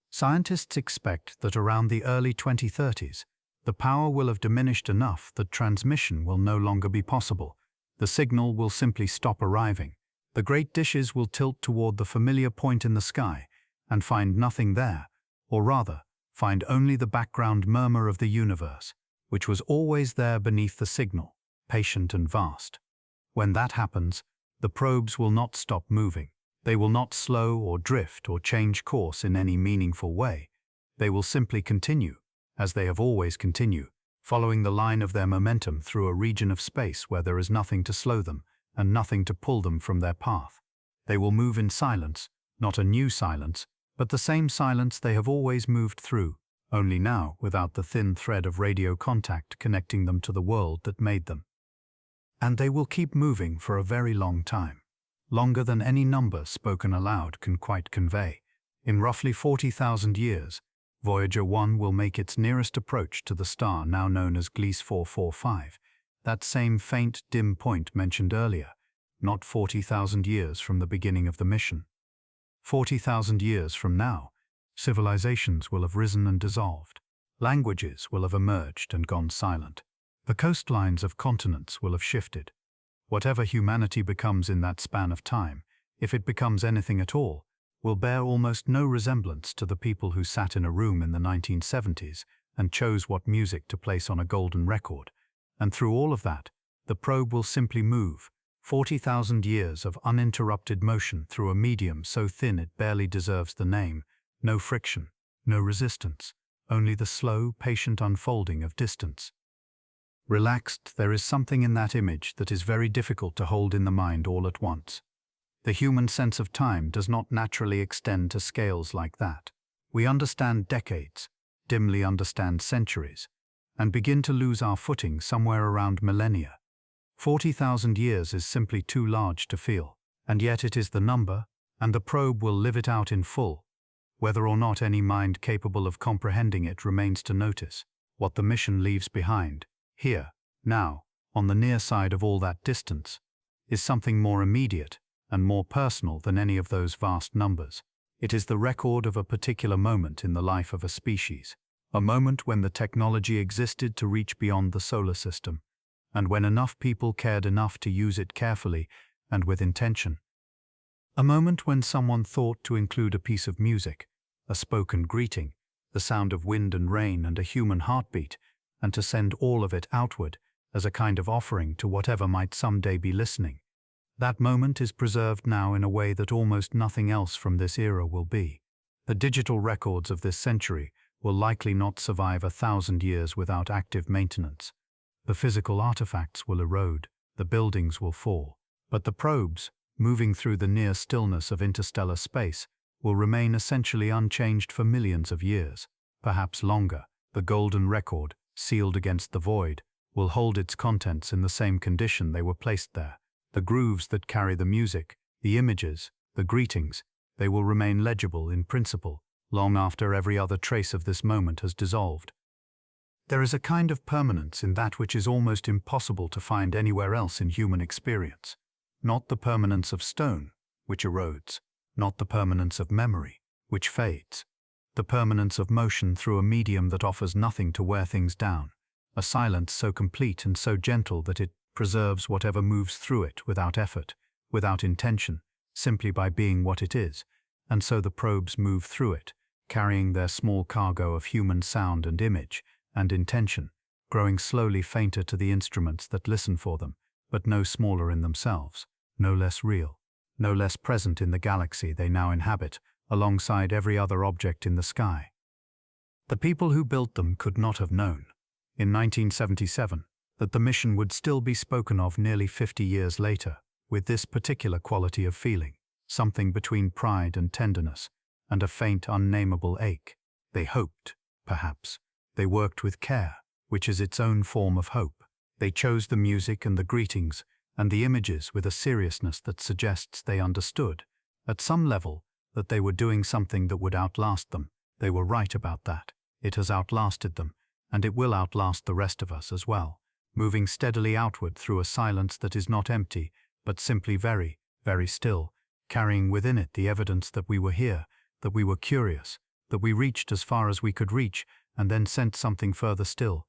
Speaker 1: Scientists expect that around the early 2030s, the power will have diminished enough that transmission will no longer be possible. The signal will simply stop arriving. The great dishes will tilt toward the familiar point in the sky and find nothing there, or rather, find only the background murmur of the universe, which was always there beneath the signal, patient and vast. When that happens, the probes will not stop moving. They will not slow or drift or change course in any meaningful way. They will simply continue, as they have always continued, following the line of their momentum through a region of space where there is nothing to slow them and nothing to pull them from their path. They will move in silence, not a new silence, but the same silence they have always moved through, only now without the thin thread of radio contact connecting them to the world that made them. And they will keep moving for a very long time, longer than any number spoken aloud can quite convey. In roughly 40,000 years, Voyager 1 will make its nearest approach to the star now known as Gliese 445, that same faint, dim point mentioned earlier, not 40,000 years from the beginning of the mission. 40,000 years from now, civilizations will have risen and dissolved. Languages will have emerged and gone silent. The coastlines of continents will have shifted. Whatever humanity becomes in that span of time, if it becomes anything at all, will bear almost no resemblance to the people who sat in a room in the 1970s and chose what music to place on a golden record. And through all of that, the probe will simply move, 40,000 years of uninterrupted motion through a medium so thin it barely deserves the name, no friction, no resistance, only the slow, patient unfolding of distance. Relaxed, there is something in that image that is very difficult to hold in the mind all at once. The human sense of time does not naturally extend to scales like that. We understand decades, dimly understand centuries, and begin to lose our footing somewhere around millennia. 40,000 years is simply too large to feel, and yet it is the number, and the probe will live it out in full. Whether or not any mind capable of comprehending it remains to notice. What the mission leaves behind, here, now, on the near side of all that distance, is something more immediate and more personal than any of those vast numbers. It is the record of a particular moment in the life of a species, a moment when the technology existed to reach beyond the solar system, and when enough people cared enough to use it carefully and with intention. A moment when someone thought to include a piece of music, a spoken greeting, the sound of wind and rain and a human heartbeat, and to send all of it outward as a kind of offering to whatever might someday be listening. That moment is preserved now in a way that almost nothing else from this era will be. The digital records of this century will likely not survive 1,000 years without active maintenance. The physical artifacts will erode, the buildings will fall, but the probes, moving through the near stillness of interstellar space, will remain essentially unchanged for millions of years, perhaps longer. The golden record, sealed against the void, will hold its contents in the same condition they were placed there. The grooves that carry the music, the images, the greetings, they will remain legible in principle, long after every other trace of this moment has dissolved. There is a kind of permanence in that which is almost impossible to find anywhere else in human experience. Not the permanence of stone, which erodes, not the permanence of memory, which fades. The permanence of motion through a medium that offers nothing to wear things down, a silence so complete and so gentle that it preserves whatever moves through it without effort, without intention, simply by being what it is, and so the probes move through it, carrying their small cargo of human sound and image and intention, growing slowly fainter to the instruments that listen for them, but no smaller in themselves, no less real, no less present in the galaxy they now inhabit, alongside every other object in the sky. The people who built them could not have known, in 1977, that the mission would still be spoken of nearly 50 years later, with this particular quality of feeling, something between pride and tenderness, and a faint, unnameable ache. They hoped, perhaps. They worked with care, which is its own form of hope. They chose the music and the greetings and the images with a seriousness that suggests they understood, at some level, that they were doing something that would outlast them. They were right about that. It has outlasted them, and it will outlast the rest of us as well, moving steadily outward through a silence that is not empty, but simply very, very still, carrying within it the evidence that we were here, that we were curious, that we reached as far as we could reach, and then sent something further still.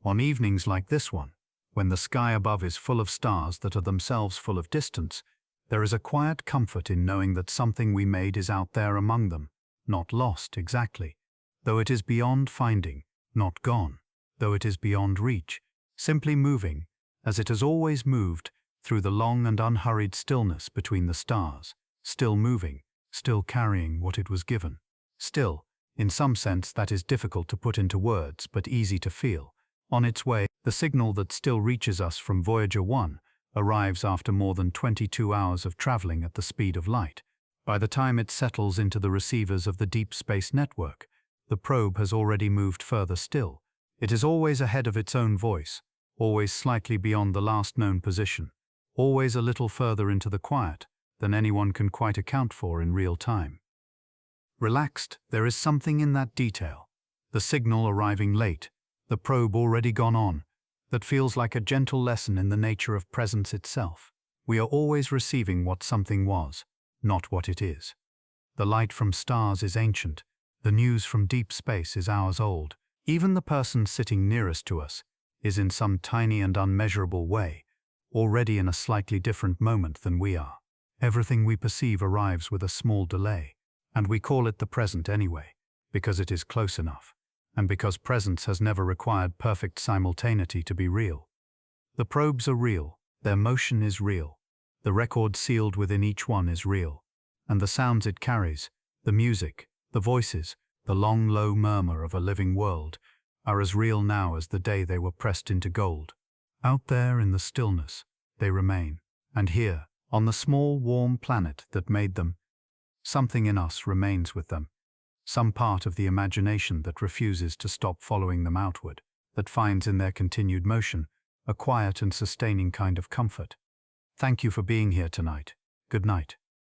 Speaker 1: On evenings like this one, when the sky above is full of stars that are themselves full of distance, there is a quiet comfort in knowing that something we made is out there among them, not lost exactly, though it is beyond finding, not gone, though it is beyond reach, simply moving, as it has always moved, through the long and unhurried stillness between the stars, still moving, still carrying what it was given. Still, in some sense that is difficult to put into words but easy to feel. On its way, the signal that still reaches us from Voyager 1 arrives after more than 22 hours of traveling at the speed of light. By the time it settles into the receivers of the Deep Space Network, the probe has already moved further still. It is always ahead of its own voice, always slightly beyond the last known position, always a little further into the quiet than anyone can quite account for in real time. Relaxed, there is something in that detail, the signal arriving late, the probe already gone on, that feels like a gentle lesson in the nature of presence itself. We are always receiving what something was, not what it is. The light from stars is ancient, the news from deep space is hours old. Even the person sitting nearest to us is in some tiny and unmeasurable way already in a slightly different moment than we are. Everything we perceive arrives with a small delay, and we call it the present anyway, because it is close enough, and because presence has never required perfect simultaneity to be real. The probes are real, their motion is real, the record sealed within each one is real, and the sounds it carries, the music, the voices, the long low murmur of a living world, are as real now as the day they were pressed into gold. Out there in the stillness, they remain, and here, on the small warm planet that made them, something in us remains with them, some part of the imagination that refuses to stop following them outward, that finds in their continued motion a quiet and sustaining kind of comfort. Thank you for being here tonight. Good night.